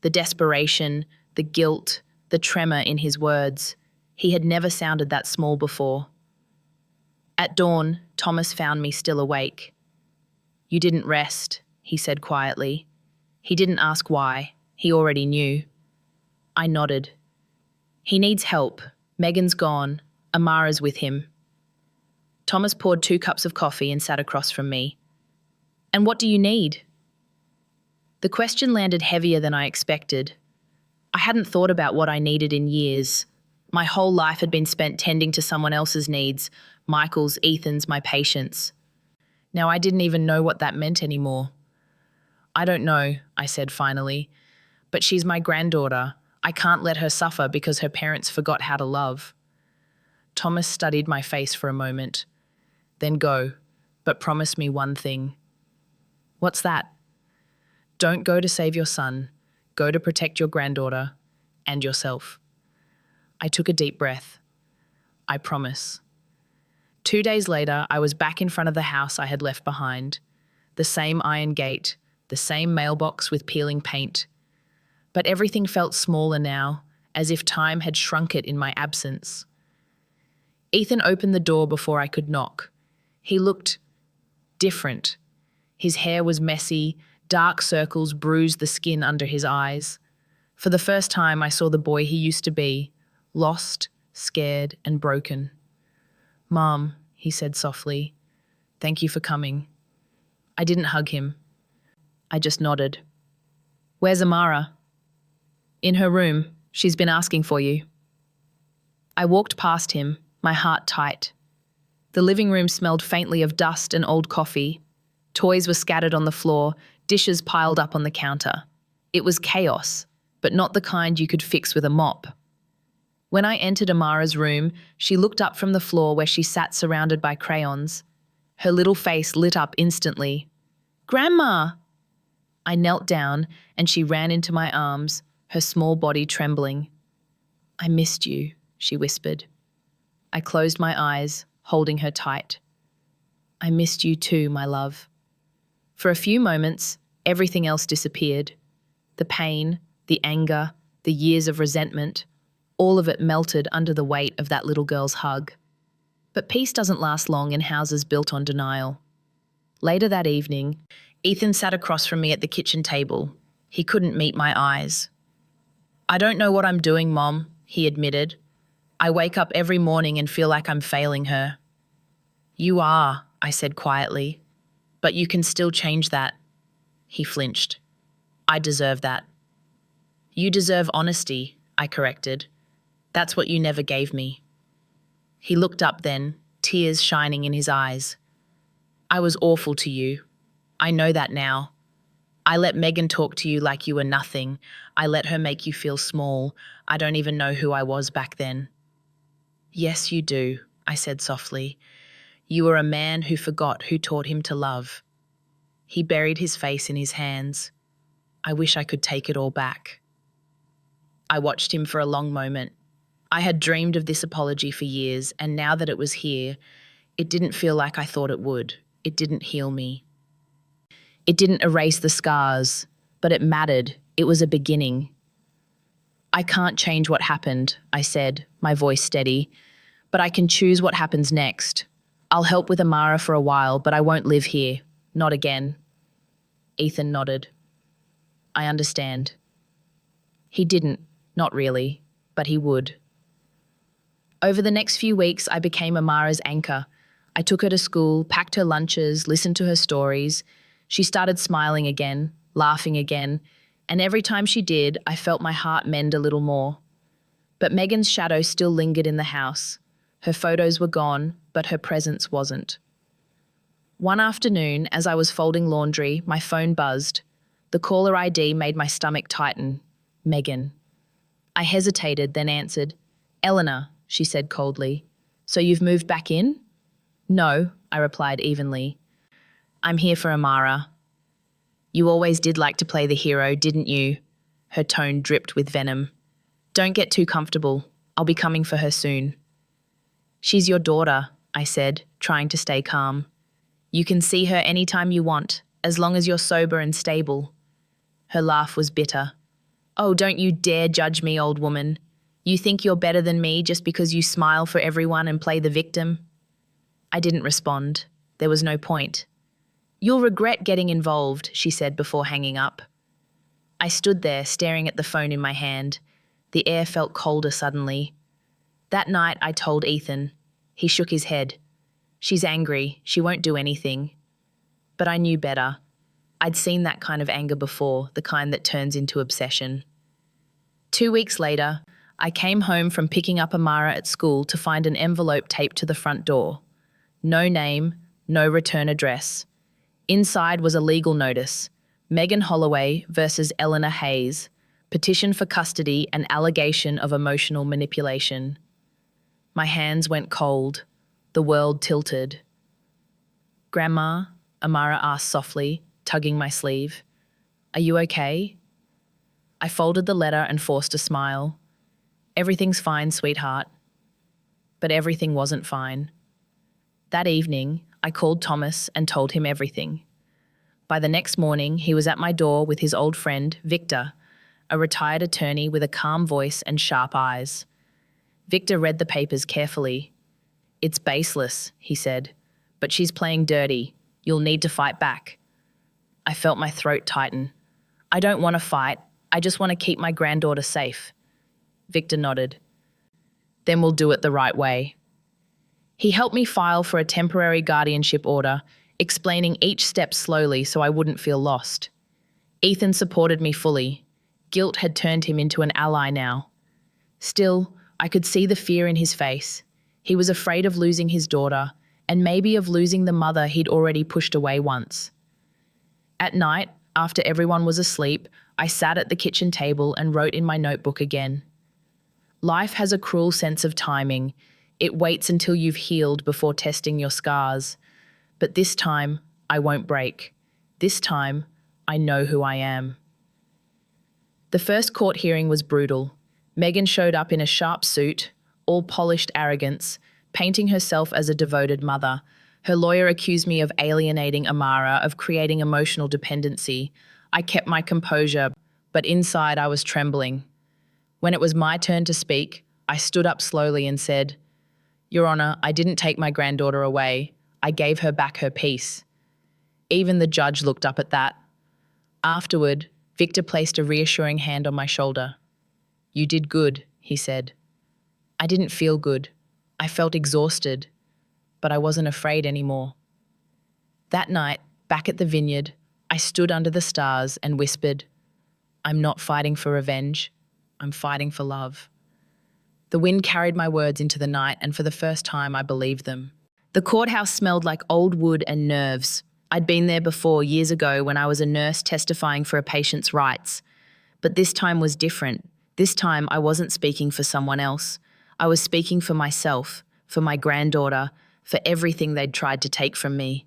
The desperation, the guilt, the tremor in his words. He had never sounded that small before. At dawn, Thomas found me still awake. You didn't rest, he said quietly. He didn't ask why. He already knew. I nodded. He needs help. Megan's gone. Amara's with him. Thomas poured 2 cups of coffee and sat across from me. And what do you need? The question landed heavier than I expected. I hadn't thought about what I needed in years. My whole life had been spent tending to someone else's needs, Michael's, Ethan's, my patients. Now I didn't even know what that meant anymore. I don't know, I said finally, but she's my granddaughter. I can't let her suffer because her parents forgot how to love. Thomas studied my face for a moment. Then go, but promise me one thing. What's that? Don't go to save your son. Go to protect your granddaughter and yourself. I took a deep breath. I promise. 2 days later, I was back in front of the house I had left behind. The same iron gate, the same mailbox with peeling paint. But everything felt smaller now, as if time had shrunk it in my absence. Ethan opened the door before I could knock. He looked different. His hair was messy, dark circles bruised the skin under his eyes. For the first time, I saw the boy he used to be, lost, scared, and broken. Mom, he said softly, thank you for coming. I didn't hug him. I just nodded. Where's Amara? In her room. She's been asking for you. I walked past him, my heart tight. The living room smelled faintly of dust and old coffee. Toys were scattered on the floor, dishes piled up on the counter. It was chaos, but not the kind you could fix with a mop. When I entered Amara's room, she looked up from the floor where she sat surrounded by crayons. Her little face lit up instantly. Grandma! I knelt down and she ran into my arms, her small body trembling. "I missed you," she whispered. I closed my eyes, holding her tight. "I missed you too, my love." For a few moments, everything else disappeared. The pain, the anger, the years of resentment, all of it melted under the weight of that little girl's hug. But peace doesn't last long in houses built on denial. Later that evening, Ethan sat across from me at the kitchen table. He couldn't meet my eyes. "I don't know what I'm doing, Mom," he admitted. "I wake up every morning and feel like I'm failing her." "You are," I said quietly. "But you can still change that." He flinched. "I deserve that." "You deserve honesty," I corrected. "That's what you never gave me." He looked up then, tears shining in his eyes. "I was awful to you. I know that now. I let Megan talk to you like you were nothing. I let her make you feel small. I don't even know who I was back then." "Yes, you do," I said softly. "You were a man who forgot who taught him to love." He buried his face in his hands. "I wish I could take it all back." I watched him for a long moment. I had dreamed of this apology for years, and now that it was here, it didn't feel like I thought it would. It didn't heal me. It didn't erase the scars, but it mattered. It was a beginning. "I can't change what happened," I said, my voice steady, "but I can choose what happens next. I'll help with Amara for a while, but I won't live here. Not again." Ethan nodded. "I understand." He didn't, not really, but he would. Over the next few weeks, I became Amara's anchor. I took her to school, packed her lunches, listened to her stories. She started smiling again, laughing again, and every time she did, I felt my heart mend a little more. But Megan's shadow still lingered in the house. Her photos were gone, but her presence wasn't. One afternoon, as I was folding laundry, my phone buzzed. The caller ID made my stomach tighten. Megan. I hesitated, then answered. "Eleanor," she said coldly. "So you've moved back in?" "No," I replied evenly. "I'm here for Amara." "You always did like to play the hero, didn't you?" Her tone dripped with venom. "Don't get too comfortable. I'll be coming for her soon." "She's your daughter," I said, trying to stay calm. "You can see her anytime you want, as long as you're sober and stable." Her laugh was bitter. "Oh, don't you dare judge me, old woman. You think you're better than me just because you smile for everyone and play the victim?" I didn't respond. There was no point. "You'll regret getting involved," she said before hanging up. I stood there, staring at the phone in my hand. The air felt colder suddenly. That night, I told Ethan. He shook his head. "She's angry. She won't do anything." But I knew better. I'd seen that kind of anger before, the kind that turns into obsession. 2 weeks later, I came home from picking up Amara at school to find an envelope taped to the front door. No name, no return address. Inside was a legal notice. Megan Holloway versus Eleanor Hayes. Petition for custody and allegation of emotional manipulation. My hands went cold. The world tilted. "Grandma," Amara asked softly, tugging my sleeve. "Are you okay?" I folded the letter and forced a smile. "Everything's fine, sweetheart." But everything wasn't fine. That evening, I called Thomas and told him everything. By the next morning, he was at my door with his old friend, Victor, a retired attorney with a calm voice and sharp eyes. Victor read the papers carefully. "It's baseless," he said, "but she's playing dirty. You'll need to fight back." I felt my throat tighten. "I don't want to fight. I just want to keep my granddaughter safe." Victor nodded. "Then we'll do it the right way." He helped me file for a temporary guardianship order, explaining each step slowly so I wouldn't feel lost. Ethan supported me fully. Guilt had turned him into an ally now. Still, I could see the fear in his face. He was afraid of losing his daughter, and maybe of losing the mother he'd already pushed away once. At night, after everyone was asleep, I sat at the kitchen table and wrote in my notebook again. Life has a cruel sense of timing. It waits until you've healed before testing your scars. But this time, I won't break. This time, I know who I am. The first court hearing was brutal. Megan showed up in a sharp suit, all polished arrogance, painting herself as a devoted mother. Her lawyer accused me of alienating Amara, of creating emotional dependency. I kept my composure, but inside I was trembling. When it was my turn to speak, I stood up slowly and said, "Your Honor, I didn't take my granddaughter away. I gave her back her peace." Even the judge looked up at that. Afterward, Victor placed a reassuring hand on my shoulder. "You did good," he said. I didn't feel good. I felt exhausted, but I wasn't afraid anymore. That night, back at the vineyard, I stood under the stars and whispered, "I'm not fighting for revenge. I'm fighting for love." The wind carried my words into the night, and for the first time, I believed them. The courthouse smelled like old wood and nerves. I'd been there before, years ago, when I was a nurse testifying for a patient's rights. But this time was different. This time, I wasn't speaking for someone else. I was speaking for myself, for my granddaughter, for everything they'd tried to take from me.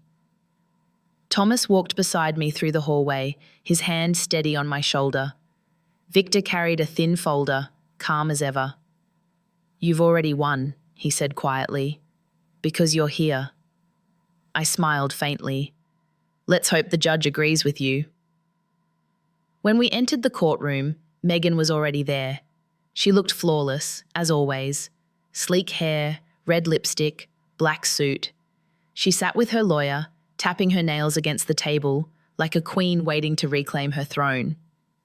Thomas walked beside me through the hallway, his hand steady on my shoulder. Victor carried a thin folder, calm as ever. "You've already won," he said quietly, "because you're here." I smiled faintly. "Let's hope the judge agrees with you." When we entered the courtroom, Megan was already there. She looked flawless, as always. Sleek hair, red lipstick, black suit. She sat with her lawyer, tapping her nails against the table, like a queen waiting to reclaim her throne.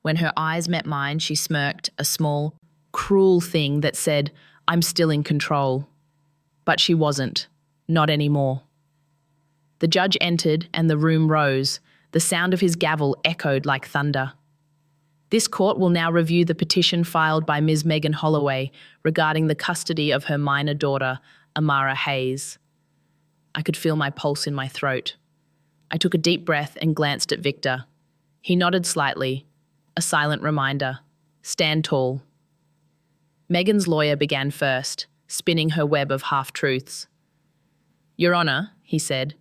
When her eyes met mine, she smirked, a small, cruel thing that said, "I'm still in control." But she wasn't. Not anymore. The judge entered and the room rose. The sound of his gavel echoed like thunder. "This court will now review the petition filed by Ms. Megan Holloway regarding the custody of her minor daughter, Amara Hayes." I could feel my pulse in my throat. I took a deep breath and glanced at Victor. He nodded slightly, a silent reminder. Stand tall. Megan's lawyer began first, spinning her web of half-truths. "Your Honor," he said,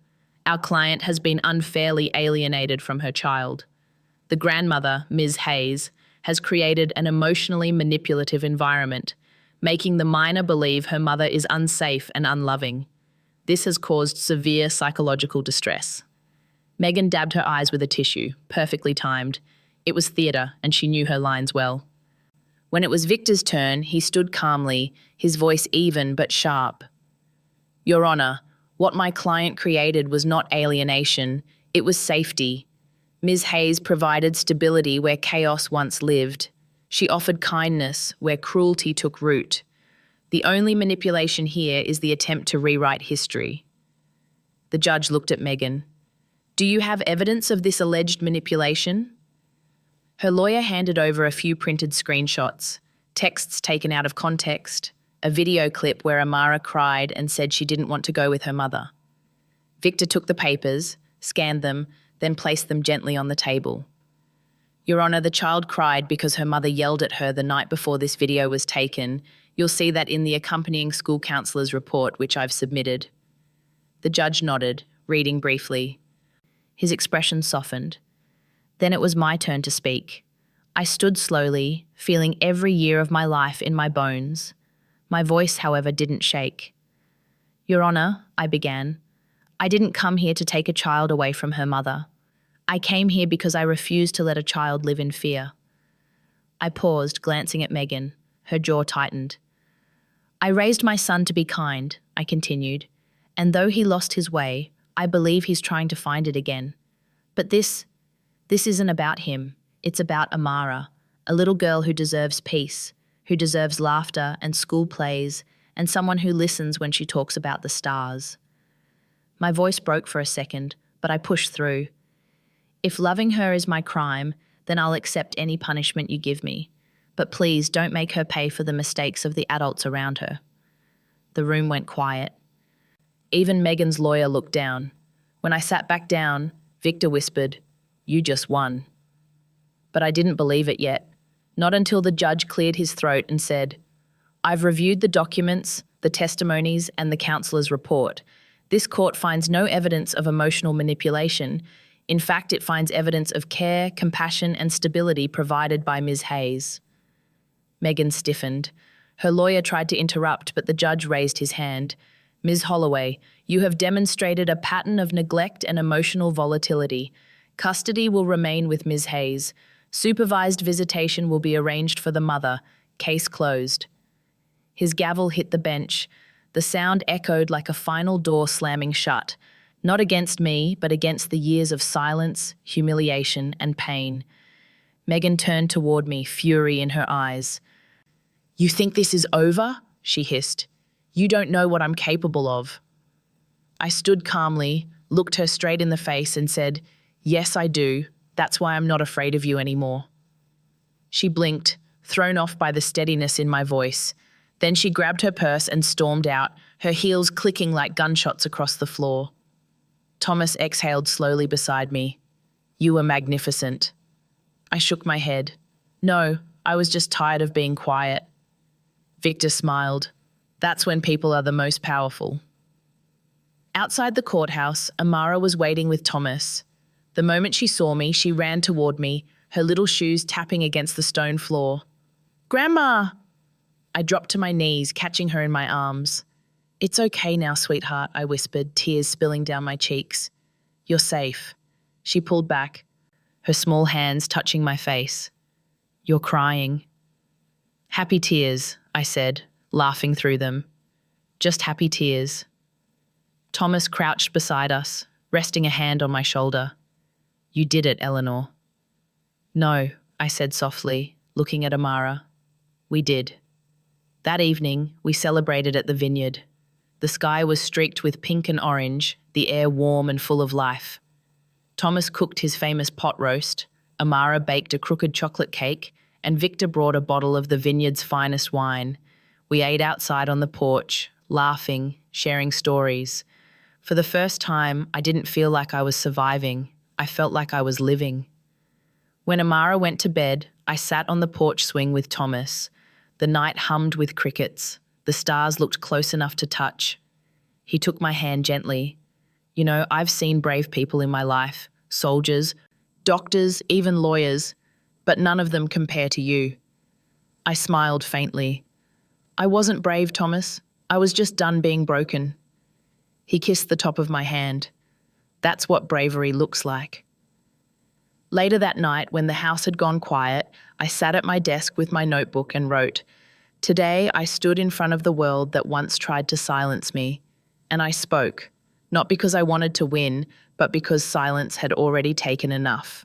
"our client has been unfairly alienated from her child. The grandmother, Ms. Hayes, has created an emotionally manipulative environment, making the minor believe her mother is unsafe and unloving. This has caused severe psychological distress." Megan dabbed her eyes with a tissue, perfectly timed. It was theatre, and she knew her lines well. When it was Victor's turn, he stood calmly, his voice even but sharp. "Your Honor, what my client created was not alienation, it was safety. Ms. Hayes provided stability where chaos once lived. She offered kindness where cruelty took root. The only manipulation here is the attempt to rewrite history." The judge looked at Megan. "Do you have evidence of this alleged manipulation?" Her lawyer handed over a few printed screenshots, texts taken out of context, a video clip where Amara cried and said she didn't want to go with her mother. Victor took the papers, scanned them, then placed them gently on the table. "Your Honor, the child cried because her mother yelled at her the night before this video was taken. You'll see that in the accompanying school counselor's report, which I've submitted." The judge nodded, reading briefly. His expression softened. Then it was my turn to speak. I stood slowly, feeling every year of my life in my bones. My voice, however, didn't shake. "Your Honor," I began, "I didn't come here to take a child away from her mother. I came here because I refused to let a child live in fear." I paused, glancing at Megan. Her jaw tightened. "I raised my son to be kind," I continued, "and though he lost his way, I believe he's trying to find it again. But this isn't about him. It's about Amara, a little girl who deserves peace, who deserves laughter and school plays, and someone who listens when she talks about the stars." My voice broke for a second, but I pushed through. "If loving her is my crime, then I'll accept any punishment you give me. But please don't make her pay for the mistakes of the adults around her." The room went quiet. Even Megan's lawyer looked down. When I sat back down, Victor whispered, "You just won." But I didn't believe it yet. Not until the judge cleared his throat and said, "I've reviewed the documents, the testimonies, and the counselor's report. This court finds no evidence of emotional manipulation. In fact, it finds evidence of care, compassion, and stability provided by Ms. Hayes. Megan stiffened. Her lawyer tried to interrupt, but the judge raised his hand. Ms. Holloway, you have demonstrated a pattern of neglect and emotional volatility. Custody will remain with Ms. Hayes. Supervised visitation will be arranged for the mother. Case closed. His gavel hit the bench. The sound echoed like a final door slamming shut, not against me, but against the years of silence, humiliation, and pain. Megan turned toward me, fury in her eyes. You think this is over? She hissed. You don't know what I'm capable of. I stood calmly, looked her straight in the face and said, Yes, I do. That's why I'm not afraid of you anymore. She blinked, thrown off by the steadiness in my voice. Then she grabbed her purse and stormed out, her heels clicking like gunshots across the floor. Thomas exhaled slowly beside me. You were magnificent. I shook my head. No, I was just tired of being quiet. Victor smiled. That's when people are the most powerful. Outside the courthouse, Amara was waiting with Thomas. The moment she saw me, she ran toward me, her little shoes tapping against the stone floor. Grandma! I dropped to my knees, catching her in my arms. It's okay now, sweetheart, I whispered, tears spilling down my cheeks. You're safe. She pulled back, her small hands touching my face. You're crying. Happy tears, I said, laughing through them. Just happy tears. Thomas crouched beside us, resting a hand on my shoulder. You did it, Eleanor. No, I said softly, looking at Amara. We did. That evening, we celebrated at the vineyard. The sky was streaked with pink and orange, the air warm and full of life. Thomas cooked his famous pot roast, Amara baked a crooked chocolate cake, and Victor brought a bottle of the vineyard's finest wine. We ate outside on the porch, laughing, sharing stories. For the first time, I didn't feel like I was surviving. I felt like I was living. When Amara went to bed, I sat on the porch swing with Thomas. The night hummed with crickets. The stars looked close enough to touch. He took my hand gently. You know, I've seen brave people in my life, soldiers, doctors, even lawyers, but none of them compare to you. I smiled faintly. I wasn't brave, Thomas. I was just done being broken. He kissed the top of my hand. That's what bravery looks like. Later that night, when the house had gone quiet, I sat at my desk with my notebook and wrote, Today I stood in front of the world that once tried to silence me, and I spoke, not because I wanted to win, but because silence had already taken enough.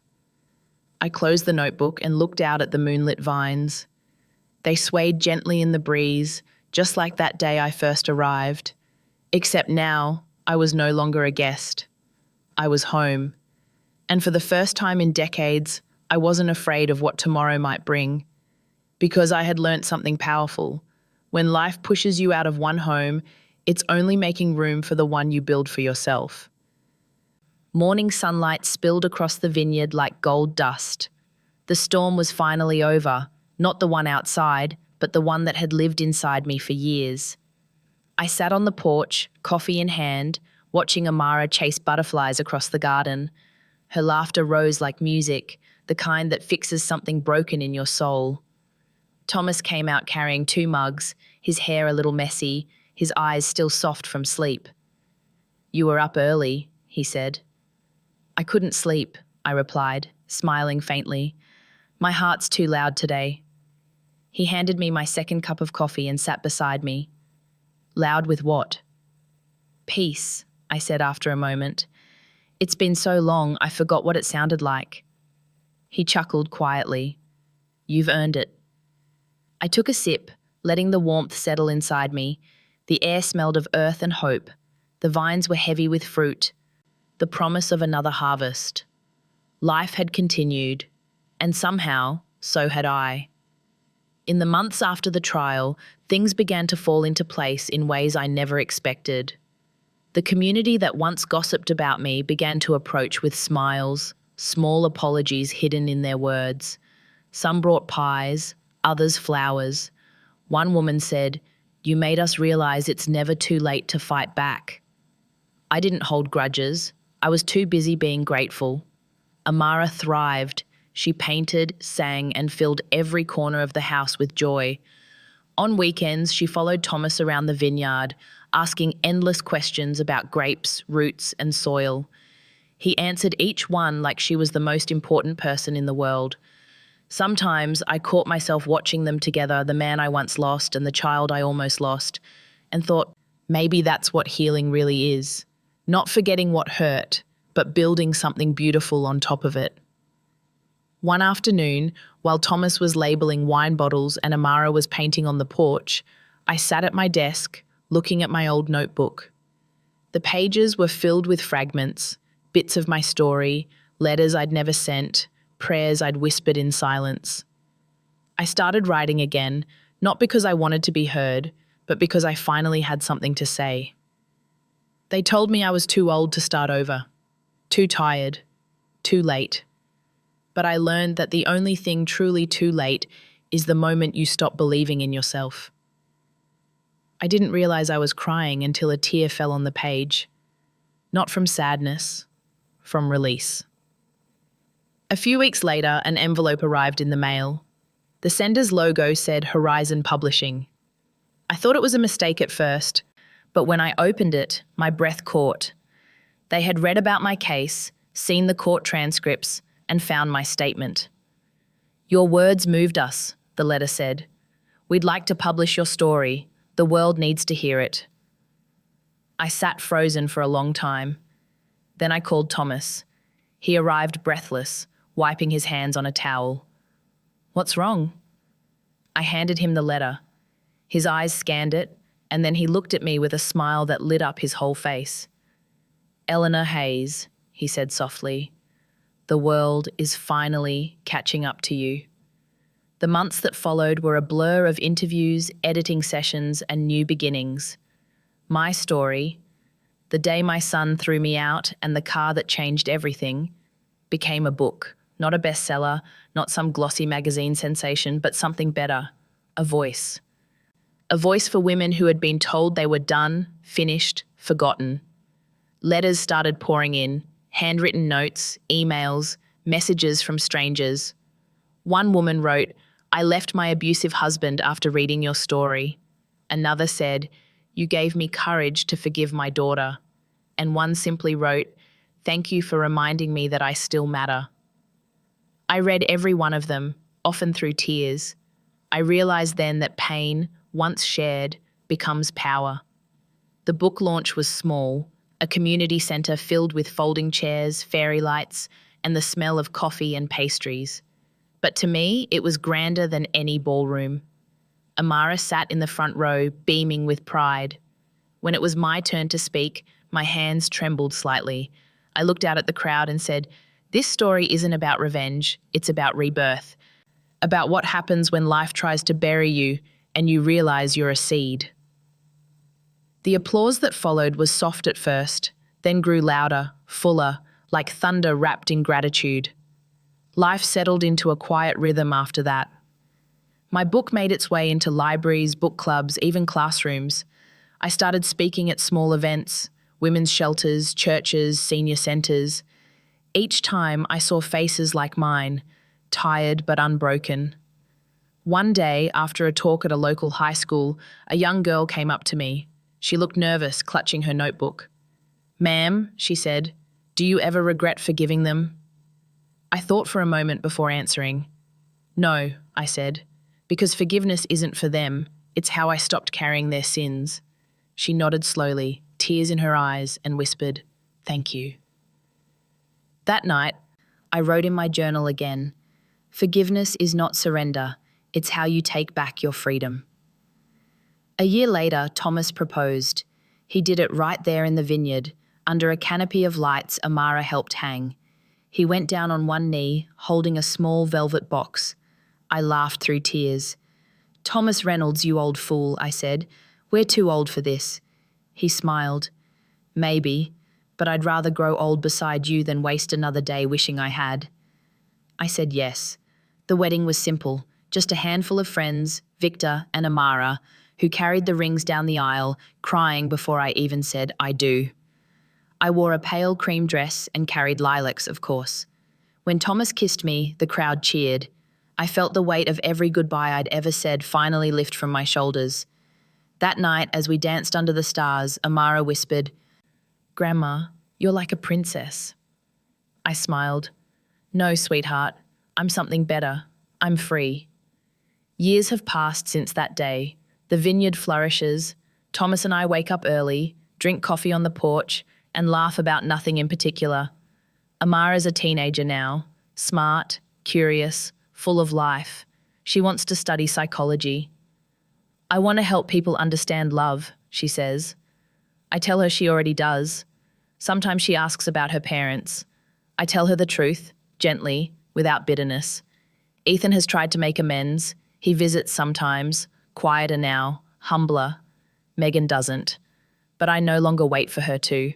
I closed the notebook and looked out at the moonlit vines. They swayed gently in the breeze, just like that day I first arrived. Except now, I was no longer a guest. I was home. And for the first time in decades, I wasn't afraid of what tomorrow might bring. Because I had learnt something powerful. When life pushes you out of one home, it's only making room for the one you build for yourself. Morning sunlight spilled across the vineyard like gold dust. The storm was finally over, not the one outside, but the one that had lived inside me for years. I sat on the porch, coffee in hand, watching Amara chase butterflies across the garden. Her laughter rose like music, the kind that fixes something broken in your soul. Thomas came out carrying 2 mugs, his hair a little messy, his eyes still soft from sleep. You were up early, he said. I couldn't sleep, I replied, smiling faintly. My heart's too loud today. He handed me my second cup of coffee and sat beside me. Loud with what? Peace, I said after a moment. It's been so long, I forgot what it sounded like. He chuckled quietly. You've earned it. I took a sip, letting the warmth settle inside me. The air smelled of earth and hope. The vines were heavy with fruit, the promise of another harvest. Life had continued, and somehow, so had I. In the months after the trial, things began to fall into place in ways I never expected. The community that once gossiped about me began to approach with smiles, small apologies hidden in their words. Some brought pies, others flowers. One woman said, "You made us realize it's never too late to fight back." I didn't hold grudges. I was too busy being grateful. Amara thrived. She painted, sang, and filled every corner of the house with joy. On weekends, she followed Thomas around the vineyard, asking endless questions about grapes, roots, and soil. He answered each one like she was the most important person in the world. Sometimes I caught myself watching them together, the man I once lost and the child I almost lost, and thought, maybe that's what healing really is. Not forgetting what hurt, but building something beautiful on top of it. One afternoon, while Thomas was labeling wine bottles and Amara was painting on the porch, I sat at my desk, looking at my old notebook. The pages were filled with fragments, bits of my story, letters I'd never sent, prayers I'd whispered in silence. I started writing again, not because I wanted to be heard, but because I finally had something to say. They told me I was too old to start over, too tired, too late. But I learned that the only thing truly too late is the moment you stop believing in yourself. I didn't realize I was crying until a tear fell on the page. Not from sadness, from release. A few weeks later, an envelope arrived in the mail. The sender's logo said Horizon Publishing. I thought it was a mistake at first, but when I opened it, my breath caught. They had read about my case, seen the court transcripts, and found my statement. Your words moved us, the letter said. We'd like to publish your story. The world needs to hear it. I sat frozen for a long time. Then I called Thomas. He arrived breathless, wiping his hands on a towel. What's wrong? I handed him the letter. His eyes scanned it, and then he looked at me with a smile that lit up his whole face. Eleanor Hayes, he said softly. The world is finally catching up to you. The months that followed were a blur of interviews, editing sessions, and new beginnings. My story, the day my son threw me out and the car that changed everything, became a book. Not a bestseller, not some glossy magazine sensation, but something better, a voice. A voice for women who had been told they were done, finished, forgotten. Letters started pouring in. Handwritten notes, emails, messages from strangers. One woman wrote, I left my abusive husband after reading your story. Another said, you gave me courage to forgive my daughter. And one simply wrote, thank you for reminding me that I still matter. I read every one of them, often through tears. I realized then that pain, once shared, becomes power. The book launch was small, a community centre filled with folding chairs, fairy lights, and the smell of coffee and pastries. But to me, it was grander than any ballroom. Amara sat in the front row, beaming with pride. When it was my turn to speak, my hands trembled slightly. I looked out at the crowd and said, this story isn't about revenge, it's about rebirth. About what happens when life tries to bury you and you realise you're a seed. The applause that followed was soft at first, then grew louder, fuller, like thunder wrapped in gratitude. Life settled into a quiet rhythm after that. My book made its way into libraries, book clubs, even classrooms. I started speaking at small events, women's shelters, churches, senior centres. Each time I saw faces like mine, tired but unbroken. One day, after a talk at a local high school, a young girl came up to me. She looked nervous, clutching her notebook. Ma'am, she said, do you ever regret forgiving them? I thought for a moment before answering. No, I said, because forgiveness isn't for them. It's how I stopped carrying their sins. She nodded slowly, tears in her eyes, and whispered, thank you. That night, I wrote in my journal again, forgiveness is not surrender. It's how you take back your freedom. A year later, Thomas proposed. He did it right there in the vineyard, under a canopy of lights Amara helped hang. He went down on one knee, holding a small velvet box. I laughed through tears. Thomas Reynolds, you old fool, I said. We're too old for this. He smiled. Maybe, but I'd rather grow old beside you than waste another day wishing I had. I said yes. The wedding was simple, just a handful of friends, Victor and Amara, who carried the rings down the aisle, crying before I even said, I do. I wore a pale cream dress and carried lilacs, of course. When Thomas kissed me, the crowd cheered. I felt the weight of every goodbye I'd ever said finally lift from my shoulders. That night, as we danced under the stars, Amara whispered, "Grandma, you're like a princess." I smiled. "No, sweetheart, I'm something better. I'm free." Years have passed since that day. The vineyard flourishes. Thomas and I wake up early, drink coffee on the porch, and laugh about nothing in particular. Amara's a teenager now, smart, curious, full of life. She wants to study psychology. "I want to help people understand love," she says. I tell her she already does. Sometimes she asks about her parents. I tell her the truth, gently, without bitterness. Ethan has tried to make amends. He visits sometimes, quieter now, humbler. Megan doesn't. But I no longer wait for her to.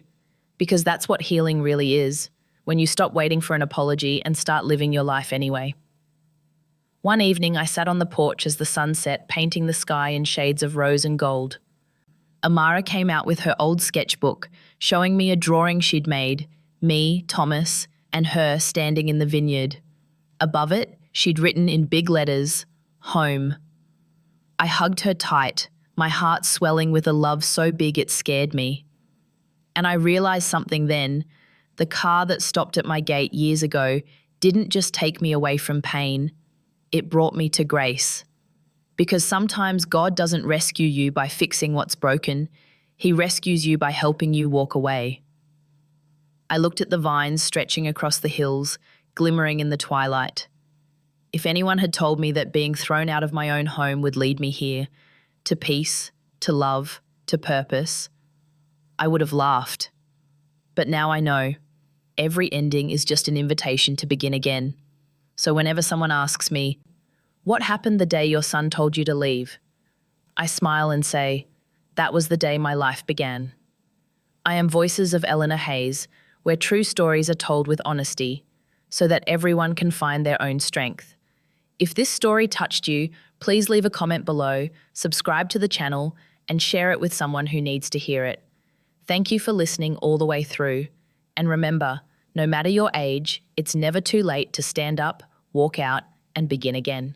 Because that's what healing really is, when you stop waiting for an apology and start living your life anyway. One evening I sat on the porch as the sun set, painting the sky in shades of rose and gold. Amara came out with her old sketchbook, showing me a drawing she'd made, me, Thomas, and her standing in the vineyard. Above it, she'd written in big letters, "Home." I hugged her tight, my heart swelling with a love so big it scared me. And I realized something then. The car that stopped at my gate years ago didn't just take me away from pain. It brought me to grace. Because sometimes God doesn't rescue you by fixing what's broken. He rescues you by helping you walk away. I looked at the vines stretching across the hills, glimmering in the twilight. If anyone had told me that being thrown out of my own home would lead me here, to peace, to love, to purpose, I would have laughed. But now I know, every ending is just an invitation to begin again. So whenever someone asks me, "What happened the day your son told you to leave?" I smile and say, "That was the day my life began." I am Voices of Eleanor Hayes, where true stories are told with honesty, so that everyone can find their own strength. If this story touched you, please leave a comment below, subscribe to the channel, and share it with someone who needs to hear it. Thank you for listening all the way through. And remember, no matter your age, it's never too late to stand up, walk out, and begin again.